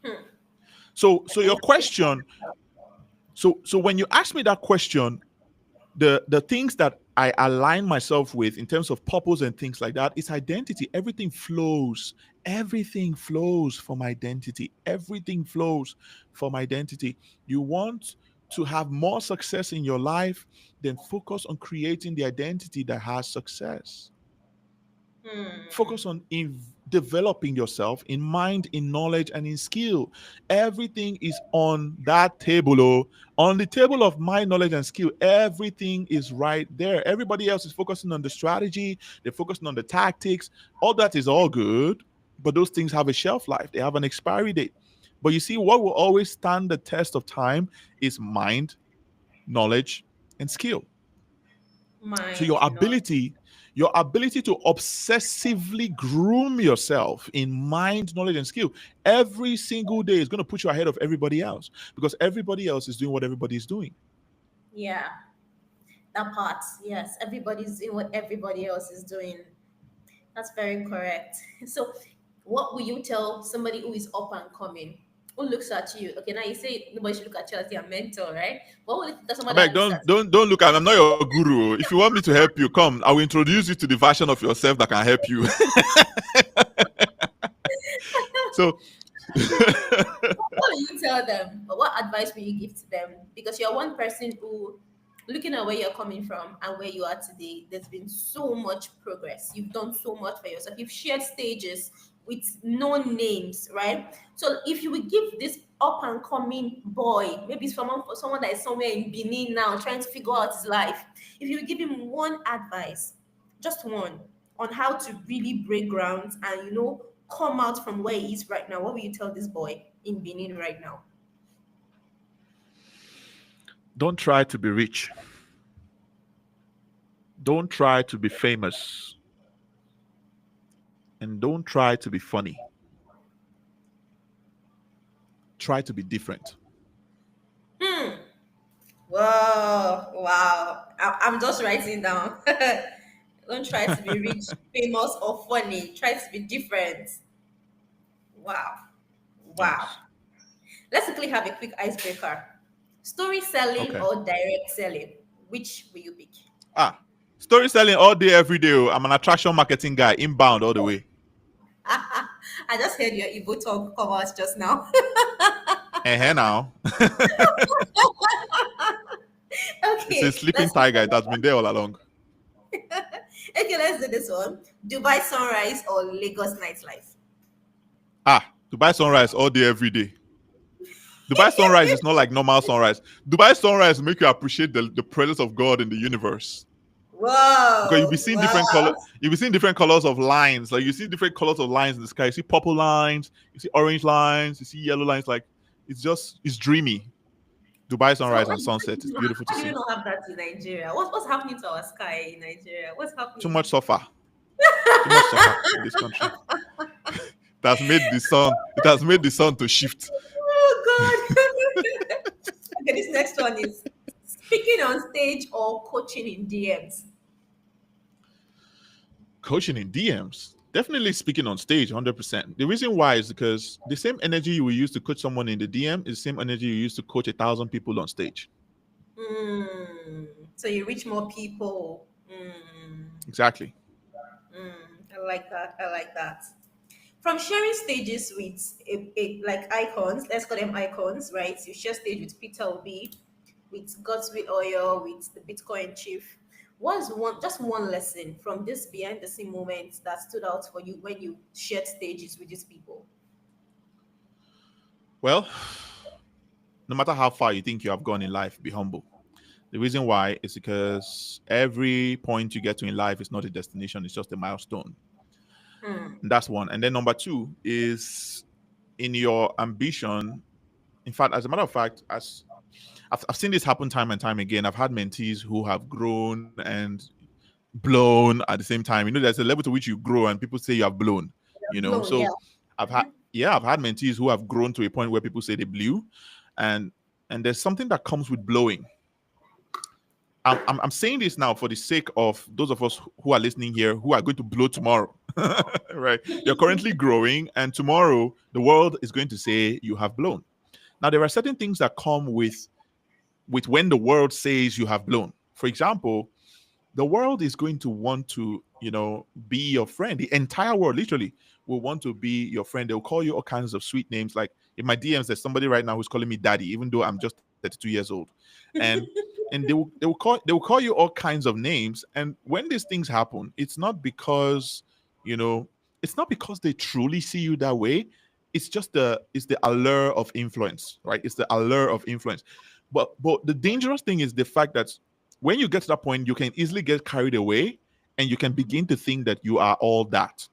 Speaker 1: Hmm.
Speaker 2: So your question, so when you ask me that question, the things that I align myself with in terms of purpose and things like that is identity. Everything flows. Everything flows from identity. Everything flows from identity. You want to have more success in your life, then focus on creating the identity that has success.
Speaker 1: Hmm.
Speaker 2: Focus on developing yourself in mind, in knowledge, and in skill. Everything is on that table. Oh, on the table of mind, knowledge, and skill, everything is right there. Everybody else is focusing on the strategy, they're focusing on the tactics. All that is all good, but those things have a shelf life, they have an expiry date. But you see, what will always stand the test of time is mind, knowledge, and skill. So
Speaker 1: Mind, not.
Speaker 2: your ability to obsessively groom yourself in mind, knowledge, and skill every single day is going to put you ahead of everybody else, because everybody else is doing what everybody is doing.
Speaker 1: Yeah, that part. Yes, everybody's doing what everybody else is doing. That's very correct. So, what will you tell somebody who is up and coming, who looks at you? Okay, now you say nobody should look at you as their mentor, right? What will you tell
Speaker 2: I
Speaker 1: someone
Speaker 2: beg,
Speaker 1: that looks
Speaker 2: don't
Speaker 1: at
Speaker 2: don't don't look at me. I'm not your guru. If you want me to help you, come. I will introduce you to the version of yourself that can help you. So
Speaker 1: what will you tell them? Or what advice will you give to them? Because you're one person who, looking at where you're coming from and where you are today, there's been so much progress. You've done so much for yourself. You've shared stages with no names, right? So if you would give this up and coming boy, maybe it's someone for someone that is somewhere in Benin now trying to figure out his life, if you would give him one advice, just one, on how to really break ground and come out from where he is right now, what will you tell this boy in Benin right now?
Speaker 2: don't try to be rich. Don't try to be famous. And don't try to be funny. Try to be different.
Speaker 1: Hmm. Whoa, wow. I'm just writing down. Don't try to be rich, famous, or funny. Try to be different. Wow. Wow.
Speaker 2: Yes.
Speaker 1: Let's quickly have a quick icebreaker. Story selling
Speaker 2: Okay.
Speaker 1: or direct selling? Which will you pick?
Speaker 2: Ah, story selling all day, every day. Oh. I'm an attraction marketing guy, inbound all the way.
Speaker 1: I just heard your Igbo talk come out just now.
Speaker 2: And now, it's a
Speaker 1: Okay,
Speaker 2: sleeping tiger. It has been there all along.
Speaker 1: okay, let's do this one. Dubai sunrise or Lagos nightlife?
Speaker 2: Ah, Dubai sunrise all day, every day. Dubai sunrise is not like normal sunrise. Dubai sunrise make you appreciate the presence of God in the universe. Because you'll be
Speaker 1: Whoa,
Speaker 2: seeing different color,
Speaker 1: wow.
Speaker 2: you'll be seeing different colors of lines. Like you see different colors of lines in the sky. You see purple lines, you see orange lines, you see yellow lines. Like it's dreamy. Dubai
Speaker 1: So
Speaker 2: sunrise and sunset is beautiful to
Speaker 1: why do we
Speaker 2: see.
Speaker 1: not have that in Nigeria? What's happening to our sky in Nigeria? What's
Speaker 2: Too
Speaker 1: happening?
Speaker 2: much suffer. Too much suffer in this country. It has made the sun. It has made the sun to shift.
Speaker 1: Oh God. Okay, this next one is speaking on stage or coaching in DMs.
Speaker 2: Coaching in DMs. Definitely speaking on stage, 100%. The reason why is because the same energy you will use to coach someone in the DM is the same energy you use to coach 1,000 people on stage.
Speaker 1: Mm, so you reach more people. Mm,
Speaker 2: Exactly.
Speaker 1: I like that. I like that. From sharing stages with like icons, let's call them icons, right? You share stage with Peter Obi, with Godswill Oil, with the Bitcoin chief. What's one lesson from this behind the scene moment that stood out for you when you shared stages with these people?
Speaker 2: Well, no matter how far you think you have gone in life, be humble. The reason why is because every point you get to in life is not a destination, it's just a milestone.
Speaker 1: Hmm.
Speaker 2: And that's one. And then number two is in your ambition. In fact, as a matter of fact, as I've seen this happen time and time again. I've had mentees who have grown and blown at the same time. There's a level to which you grow and people say you have blown,
Speaker 1: Blown, yeah.
Speaker 2: So I've had yeah, I've had mentees who have grown to a point where people say they blew. And and there's something that comes with blowing. I'm saying this now for the sake of those of us who are listening here who are going to blow tomorrow. Right? You're currently growing, and tomorrow the world is going to say you have blown. Now there are certain things that come with when the world says you have blown. For example, the world is going to want to, be your friend. The entire world literally will want to be your friend. They'll call you all kinds of sweet names. Like in my DMs, there's somebody right now who's calling me daddy, even though I'm just 32 years old. And they will call you all kinds of names. And when these things happen, you know, it's not because they truly see you that way. It's the allure of influence, right? It's the allure of influence. But the dangerous thing is the fact that when you get to that point, you can easily get carried away and you can begin to think that you are all that.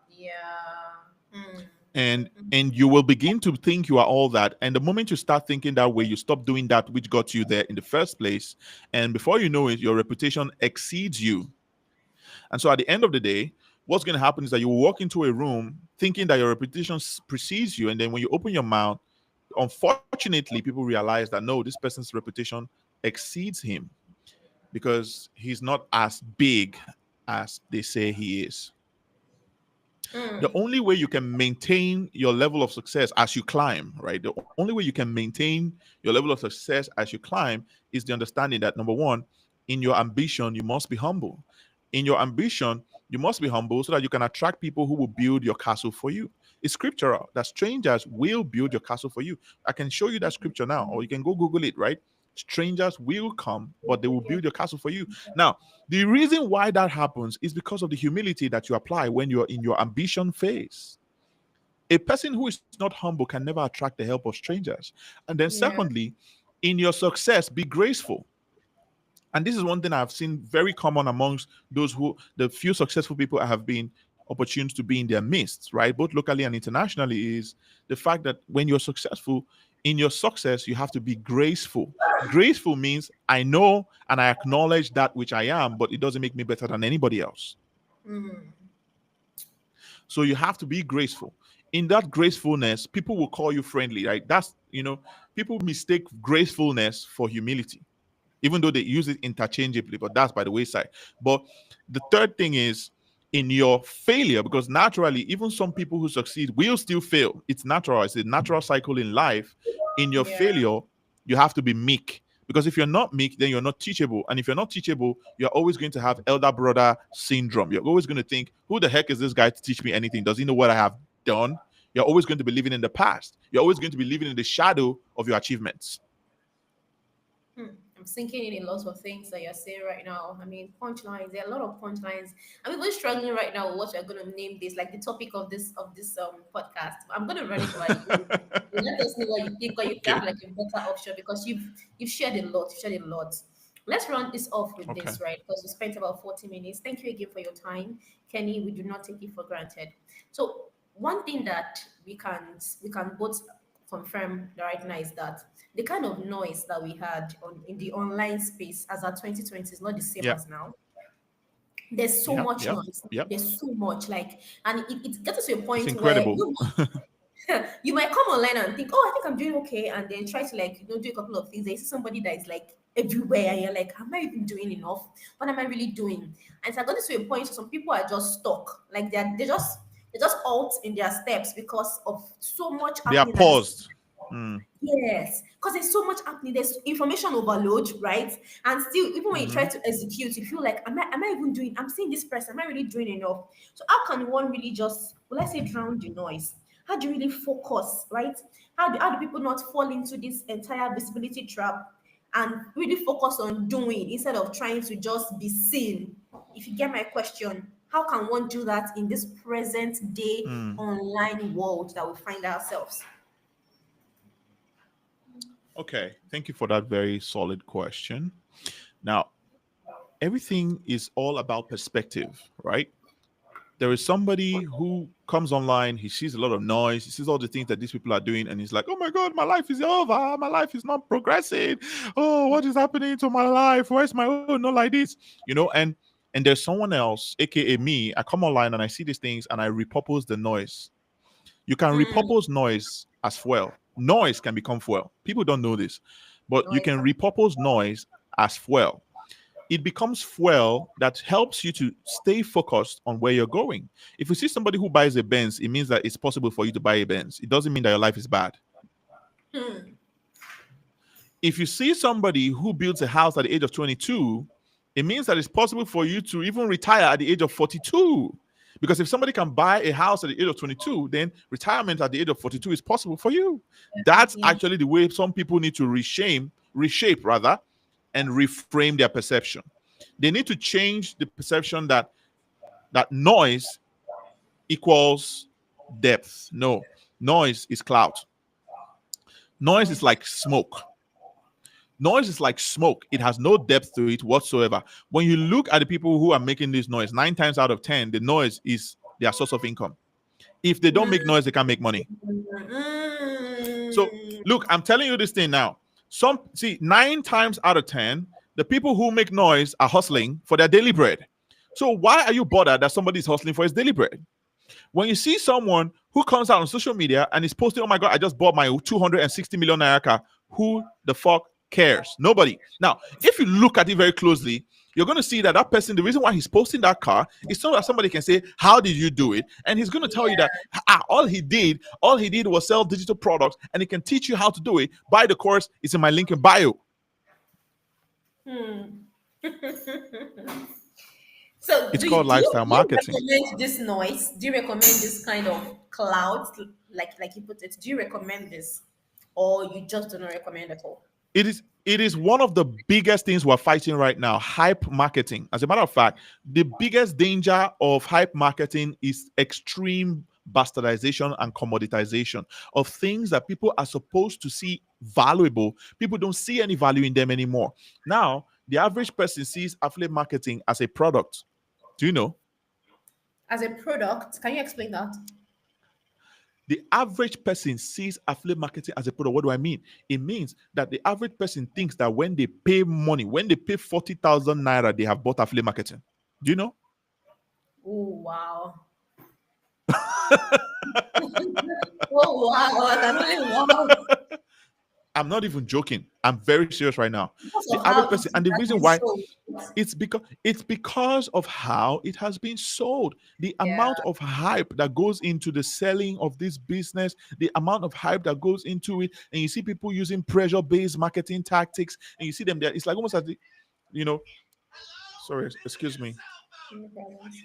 Speaker 1: Yeah. Hmm.
Speaker 2: And you will begin to think you are all that. And the moment you start thinking that way, you stop doing that which got you there in the first place. And before you know it, your reputation exceeds you. And so at the end of the day, what's going to happen is that you will walk into a room thinking that your reputation precedes you. And then when you open your mouth, unfortunately, people realize that no, this person's reputation exceeds him because he's not as big as they say he is. The
Speaker 1: Hmm.
Speaker 2: only way you can maintain your level of success as you climb, right? The only way you can maintain your level of success as you climb is the understanding that number one, in your ambition, you must be humble. In your ambition, you must be humble so that you can attract people who will build your castle for you. It's scriptural that strangers will build your castle for you. I can show you that scripture now, or you can go Google it, right? Strangers will come, but they will
Speaker 1: Yeah.
Speaker 2: build your castle for you. Now, the reason why that happens is because of the humility that you apply when you're in your ambition phase. A person who is not humble can never attract the help of strangers. And then,
Speaker 1: Yeah.
Speaker 2: secondly, in your success, be graceful. And this is one thing I've seen very common amongst the few successful people I have been opportune to be in their midst, right? Both locally and internationally, is the fact that when you're successful, in your success, you have to be graceful. Graceful means I know and I acknowledge that which I am, but it doesn't make me better than anybody else.
Speaker 1: Hmm.
Speaker 2: So you have to be graceful. In that gracefulness, people will call you friendly, right? People mistake gracefulness for humility, even though they use it interchangeably, but that's by the wayside. But the third thing is in your failure, because naturally, even some people who succeed will still fail. It's natural, it's a natural cycle in life. In your
Speaker 1: Yeah.
Speaker 2: failure, you have to be meek. Because if you're not meek, then you're not teachable. And if you're not teachable, you're always going to have elder brother syndrome. You're always going to think, who the heck is this guy to teach me anything? Does he know what I have done? You're always going to be living in the past. You're always going to be living in the shadow of your achievements.
Speaker 1: I'm sinking in a lot of things that you're saying right now. I mean, punchlines. There are a lot of punchlines. I'm even struggling right now with what you're gonna name this, like the topic of this podcast. I'm gonna run it by you. You let us know what you think, or you have
Speaker 2: Okay.
Speaker 1: like a better option because you've shared a lot. You've shared a lot. Let's run this off with
Speaker 2: Okay.
Speaker 1: this, right? Because we spent about 40 minutes. Thank you again for your time, Kenny. We do not take it for granted. So one thing that we can both confirm right now is that the kind of noise that we had in the online space as at 2020 is not the same
Speaker 2: Yeah.
Speaker 1: as now. There's so
Speaker 2: Yeah.
Speaker 1: much
Speaker 2: Yeah.
Speaker 1: noise.
Speaker 2: Yeah.
Speaker 1: There's so much like, and it gets to a
Speaker 2: It's
Speaker 1: point where
Speaker 2: incredible.
Speaker 1: you might come online and think, oh, I think I'm doing okay, and then try to like do a couple of things. They see somebody that is like everywhere, and you're like, am I even doing enough? What am I really doing? And so I got to a point where some people are just stuck, like they just halt in their steps because of so much
Speaker 2: They are
Speaker 1: happening at this.
Speaker 2: paused. Mm.
Speaker 1: Yes, because there's so much happening. There's information overload, right? And still, even when you try
Speaker 2: Hmm.
Speaker 1: to execute, you feel like, am I even doing? I'm seeing this person. Am I really doing enough? So how can one really just, well, let's say, drown the noise? How do you really focus, right? How do people not fall into this entire visibility trap and really focus on doing instead of trying to just be seen? If you get my question, how can one do that in this present day
Speaker 2: Hmm.
Speaker 1: online world that we find ourselves?
Speaker 2: Okay. Thank you for that very solid question. Now, everything is all about perspective, right? There is somebody who comes online, he sees a lot of noise, he sees all the things that these people are doing, and he's like, oh my God, my life is over, my life is not progressing. Oh, what is happening to my life? Why is my own not like this? And there's someone else, aka me. I come online and I see these things and I repurpose the noise. You can
Speaker 1: Hmm.
Speaker 2: repurpose noise as fuel. Noise can become fuel. People don't know this, but you
Speaker 1: Noise.
Speaker 2: can repurpose noise as fuel. It becomes fuel that helps you to stay focused on where you're going. If you see somebody who buys a Benz, it means that it's possible for you to buy a Benz. It doesn't mean that your life is bad.
Speaker 1: Hmm.
Speaker 2: If you see somebody who builds a house at the age of 22, it means that it's possible for you to even retire at the age of 42. Because if somebody can buy a house at the age of 22, then retirement at the age of 42 is possible for you. That's
Speaker 1: Yeah.
Speaker 2: actually the way some people need to reshape rather, and reframe their perception. They need to change the perception that noise equals depth. No, noise is cloud. Noise is
Speaker 1: Noise.
Speaker 2: like smoke. Noise is like smoke. It has no depth to it whatsoever. When you look at the people who are making this noise, 9 times out of 10, the noise is their source of income. If they don't make noise, they can't make money. So
Speaker 1: Mm.
Speaker 2: look, I'm telling you this thing now. 9 times out of 10, the people who make noise are hustling for their daily bread. So why are you bothered that somebody is hustling for his daily bread? When you see someone who comes out on social media and is posting, oh my God, I just bought my 260 million naira car, who the fuck cares? Nobody. Now, if you look at it very closely, you're going to see that that person, the reason why he's posting that car is so that somebody can say, how did you do it? And he's going to tell you that all he did was sell digital products, and he can teach you how to do it. Buy the course, it's in my link in bio.
Speaker 1: Hmm. So
Speaker 2: It's
Speaker 1: do you,
Speaker 2: called
Speaker 1: do you
Speaker 2: lifestyle
Speaker 1: do you
Speaker 2: marketing.
Speaker 1: recommend this noise? Do you recommend this kind of cloud, like you put it? Do you recommend this, or you just do not recommend at all?
Speaker 2: It is one of the biggest things we're fighting right now, hype marketing. As a matter of fact, the biggest danger of hype marketing is extreme bastardization and commoditization of things that people are supposed to see valuable. People don't see any value in them anymore. Now, the average person sees affiliate marketing as a product. Do you know?
Speaker 1: As a product, can you explain that?
Speaker 2: The average person sees affiliate marketing as a product. What do I mean? It means that the average person thinks that when they pay money, when they pay 40,000 naira, they have bought affiliate marketing. Do you know?
Speaker 1: Oh wow! Oh wow! I can only wow
Speaker 2: I'm not even joking. I'm very serious right now.
Speaker 1: because
Speaker 2: The
Speaker 1: of
Speaker 2: average
Speaker 1: how
Speaker 2: person,
Speaker 1: easy
Speaker 2: and the
Speaker 1: it has
Speaker 2: reason
Speaker 1: been
Speaker 2: why,
Speaker 1: sold.
Speaker 2: it's because of how it has been sold. The amount
Speaker 1: Yeah.
Speaker 2: of hype that goes into the selling of this business, the amount of hype that goes into it, and you see people using pressure-based marketing tactics, and you see them there. It's like almost as the, you know. Sorry, excuse me.
Speaker 1: No problems.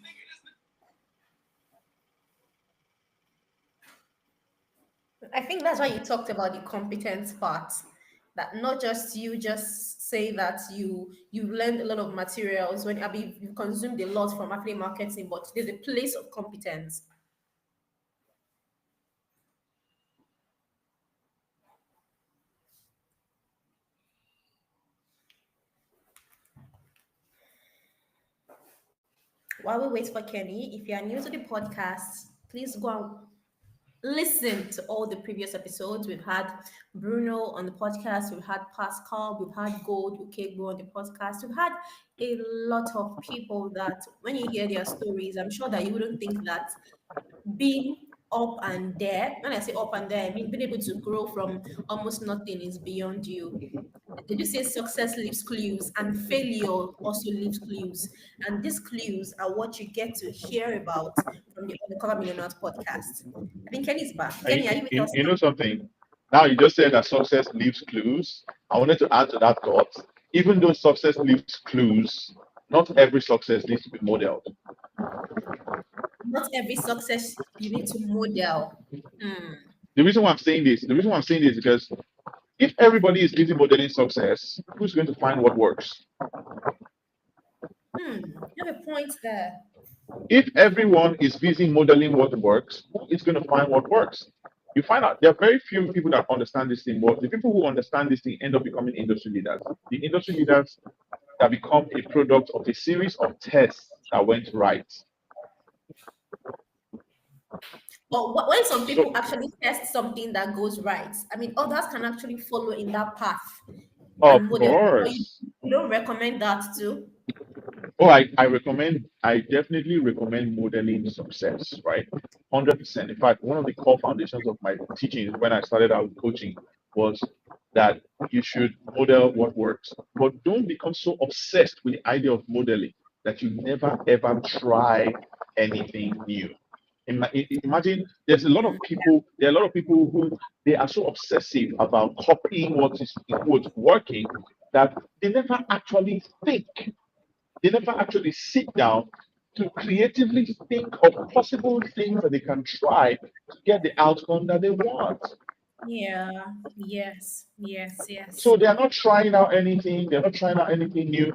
Speaker 1: I think that's why you talked about the competence part. That not just you just say that you learned a lot of materials when I mean you consumed a lot from affiliate marketing, but there's a place of competence. While we wait for Kenny, if you are new to the podcast, please go and listen to all the previous episodes. We've had Bruno on the podcast, we've had Pascal, we've had Gold Ukegbo on the podcast. We've had a lot of people that when you hear their stories, I'm sure that you wouldn't think that being up and there, when I say up and there, I mean being able to grow from almost nothing is beyond you. Did you say success leaves clues and failure also leaves clues? And these clues are what you get to hear about from the Undercover Millionaires podcast. I think Kenny's back.
Speaker 3: And
Speaker 1: Kenny, are you with us
Speaker 3: you
Speaker 1: now?
Speaker 3: know something? Now you just said that success leaves clues. I wanted to add to that thought. Even though success leaves clues, not every success needs to be modeled.
Speaker 1: Not every success you need to model. Hmm.
Speaker 3: The reason why I'm saying this is because if everybody is busy modeling success, who's going to find what works?
Speaker 1: You have a point there.
Speaker 3: If everyone is busy modeling what works, who is going to find what works? You find out there are very few people that understand this thing, but the people who understand this thing end up becoming industry leaders. The industry leaders that become a product of a series of tests that went right.
Speaker 1: But when some people
Speaker 3: So,
Speaker 1: actually test something that goes right, I mean, others can actually follow in that path
Speaker 3: of
Speaker 1: and model. But
Speaker 3: course,
Speaker 1: you don't recommend that too?
Speaker 3: oh, I definitely recommend modeling success, right? 100%. In fact, one of the core foundations of my teaching when I started out with coaching was that you should model what works, but don't become so obsessed with the idea of modeling that you never ever try anything new. Imagine there are a lot of people who they are so obsessive about copying what is in quotes working that they never actually think they never actually sit down to creatively think of possible things that they can try to get the outcome that they want.
Speaker 1: Yeah, yes, yes, yes.
Speaker 3: So they are not trying out anything. They're not trying out anything new.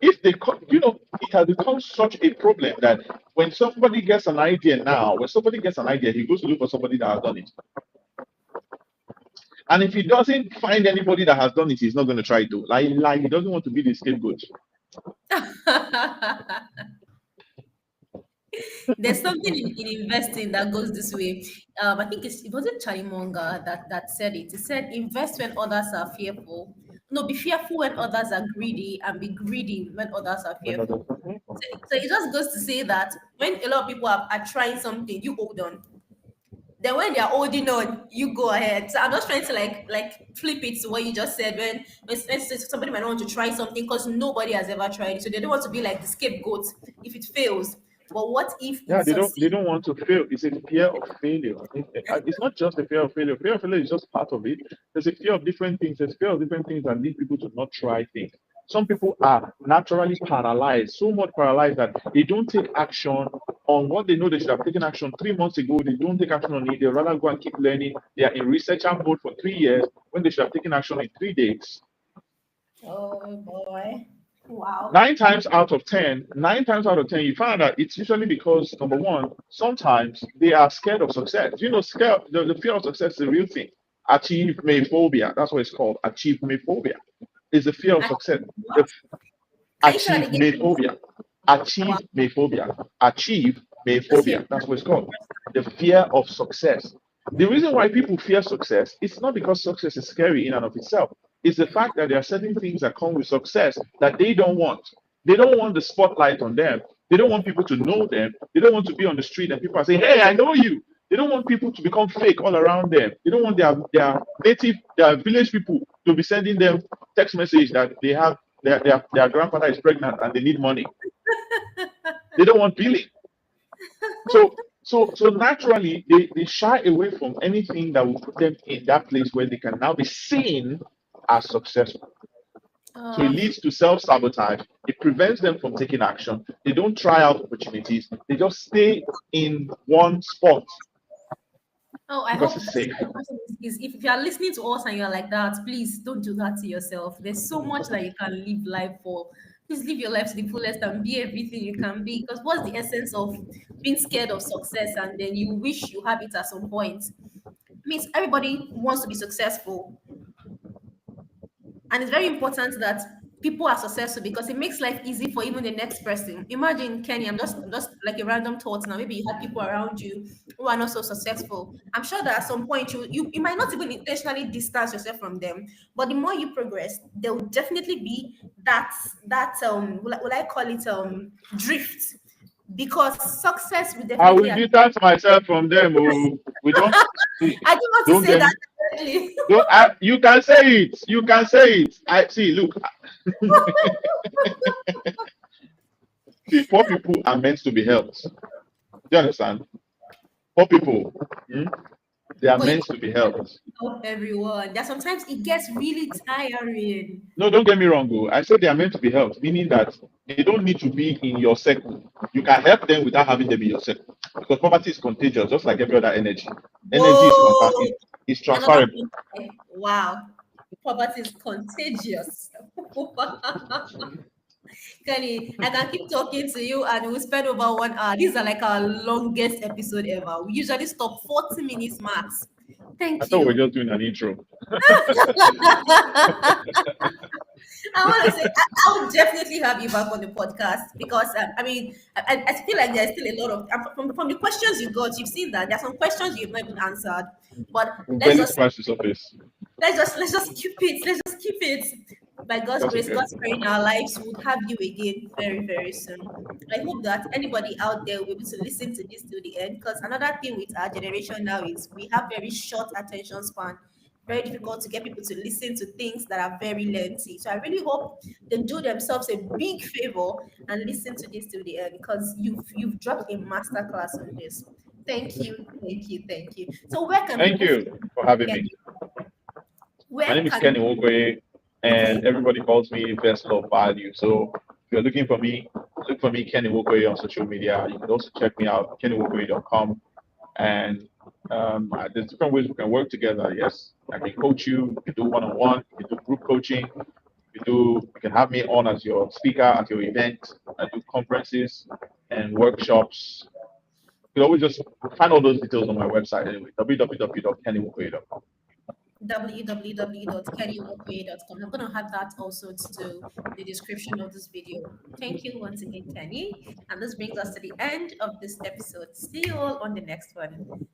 Speaker 3: If they, it has become such a problem that when somebody gets an idea, he goes to look for somebody that has done it. And if he doesn't find anybody that has done it, he's not going to try it. Though. Like he doesn't want to be the scapegoat.
Speaker 1: There's something in investing that goes this way. I think it wasn't Charlie Munger that said it. He said, invest when others are fearful. No, be fearful when others are greedy, and be greedy when others are fearful. So it just goes to say that when a lot of people are trying something, you hold on. Then when they're holding on, you go ahead. So I'm just trying to like flip it to what you just said. When let's say somebody might not want to try something because nobody has ever tried it, so they don't want to be like the scapegoat if it fails. But what if
Speaker 3: Yeah,
Speaker 1: it
Speaker 3: they
Speaker 1: succeeds?
Speaker 3: don't want to fail. It's a fear of failure. It's not just a fear of failure. Fear of failure is just part of it. There's a fear of different things. There's fear of different things that lead people to not try things. Some people are naturally paralyzed, so much paralyzed that they don't take action on what they know they should have taken action 3 months ago. They don't take action on it. They rather go and keep learning. They are in researcher mode for 3 years when they should have taken action in 3 days.
Speaker 1: Oh boy. Wow.
Speaker 3: 9 times out of ten, you find out it's usually because number one, sometimes they are scared of success. The fear of success is a real thing. Achieve-me-phobia, that's what it's called. Achieve-me-phobia is the fear of
Speaker 1: I,
Speaker 3: success.
Speaker 1: what?
Speaker 3: The
Speaker 1: Can you say that again, please?
Speaker 3: achieve-me-phobia.
Speaker 1: Wow.
Speaker 3: Achieve-me-phobia.
Speaker 1: Just hear
Speaker 3: Achieve-me-phobia. That's what it's called. The fear of success. The reason why people fear success is not because success is scary in and of itself. It's the fact that there are certain things that come with success that they don't want. They don't want the spotlight on them. They don't want people to know them. They don't want to be on the street and people are saying, "Hey, I know you." They don't want people to become fake all around them. They don't want their village people to be sending them text message that they have their grandfather is pregnant and they need money. They don't want billing. So naturally they shy away from anything that will put them in that place where they can now be seen as successful. So it
Speaker 1: Uh,
Speaker 3: leads to self-sabotage. It prevents them from taking action. They don't try out opportunities. They just stay in one spot
Speaker 1: oh, I
Speaker 3: because
Speaker 1: hope
Speaker 3: it's
Speaker 1: that
Speaker 3: safe.
Speaker 1: is if you are listening to us and you're like that, please don't do that to yourself. There's so much that you can live life for. Please live your life to the fullest and be everything you can be. Because what's the essence of being scared of success and then you wish you have it at some point? Means everybody wants to be successful, and it's very important that people are successful because it makes life easy for even the next person. Imagine Kenny, I'm just like a random thought now. Maybe you have people around you who are not so successful. I'm sure that at some point you might not even intentionally distance yourself from them, but the more you progress, there will definitely be that will I call it drift, because success will
Speaker 3: I
Speaker 1: definitely
Speaker 3: will distance myself from them. Oh, we don't see.
Speaker 1: I didn't want to
Speaker 3: Don't
Speaker 1: say
Speaker 3: get
Speaker 1: that
Speaker 3: me.
Speaker 1: directly.
Speaker 3: Don't. You can say it. You can say it. I see. Look, see, poor people are meant to be helped. Do you understand? Poor people, hmm, they are
Speaker 1: But you
Speaker 3: meant to be helped.
Speaker 1: help everyone. That sometimes it gets really tiring.
Speaker 3: No, don't get me wrong. Oh, I said they are meant to be helped, meaning that they don't need to be in your circle. You can help them without having them in your circle because poverty is contagious, just like every other energy. Energy is
Speaker 1: Whoa!
Speaker 3: is
Speaker 1: Another
Speaker 3: transferable.
Speaker 1: thing. Wow. Poverty is contagious. Kenny, I can keep talking to you and we'll spend over 1 hour. These are like our longest episode ever. We usually stop 40 minutes max.
Speaker 3: I
Speaker 1: Thank
Speaker 3: thought we were
Speaker 1: you.
Speaker 3: just doing an intro.
Speaker 1: I want to say I would definitely have you back on the podcast because I mean I feel like there's still a lot of from the questions you got, you've seen that there's some questions you've not even answered, but
Speaker 3: We
Speaker 1: let's
Speaker 3: barely
Speaker 1: just
Speaker 3: scratched the surface.
Speaker 1: let's just keep it. Let's just keep it. By God's
Speaker 3: That's
Speaker 1: grace,
Speaker 3: okay.
Speaker 1: God's prayer in our lives, we would have you again very, very soon. I hope that anybody out there will be able to listen to this to the end. Because another thing with our generation now is we have very short attention span. Very difficult to get people to listen to things that are very lengthy. So I really hope they do themselves a big favor and listen to this to the end because you've dropped a masterclass on this. Thank you, thank you, thank you. So where can
Speaker 3: Thank
Speaker 1: people
Speaker 3: you for having
Speaker 1: get
Speaker 3: me.
Speaker 1: you?
Speaker 3: My
Speaker 1: Where
Speaker 3: name is
Speaker 1: can
Speaker 3: Kenny Ogwe,
Speaker 1: okay?
Speaker 3: and everybody calls me Vessel of Value. So if you're looking for me, look for me, Kenny Ogwe, on social media. You can also check me out, kennywogwe.com. And there's different ways we can work together. Yes, I can coach you. We can do one-on-one. We can do group coaching. You can have me on as your speaker at your event. I do conferences and workshops. You can always just find all those details on my website anyway, www.kennywogwe.com.
Speaker 1: www.kennywalkway.com. I'm going to have that also to the description of this video. Thank you once again, Kenny. And this brings us to the end of this episode. See you all on the next one.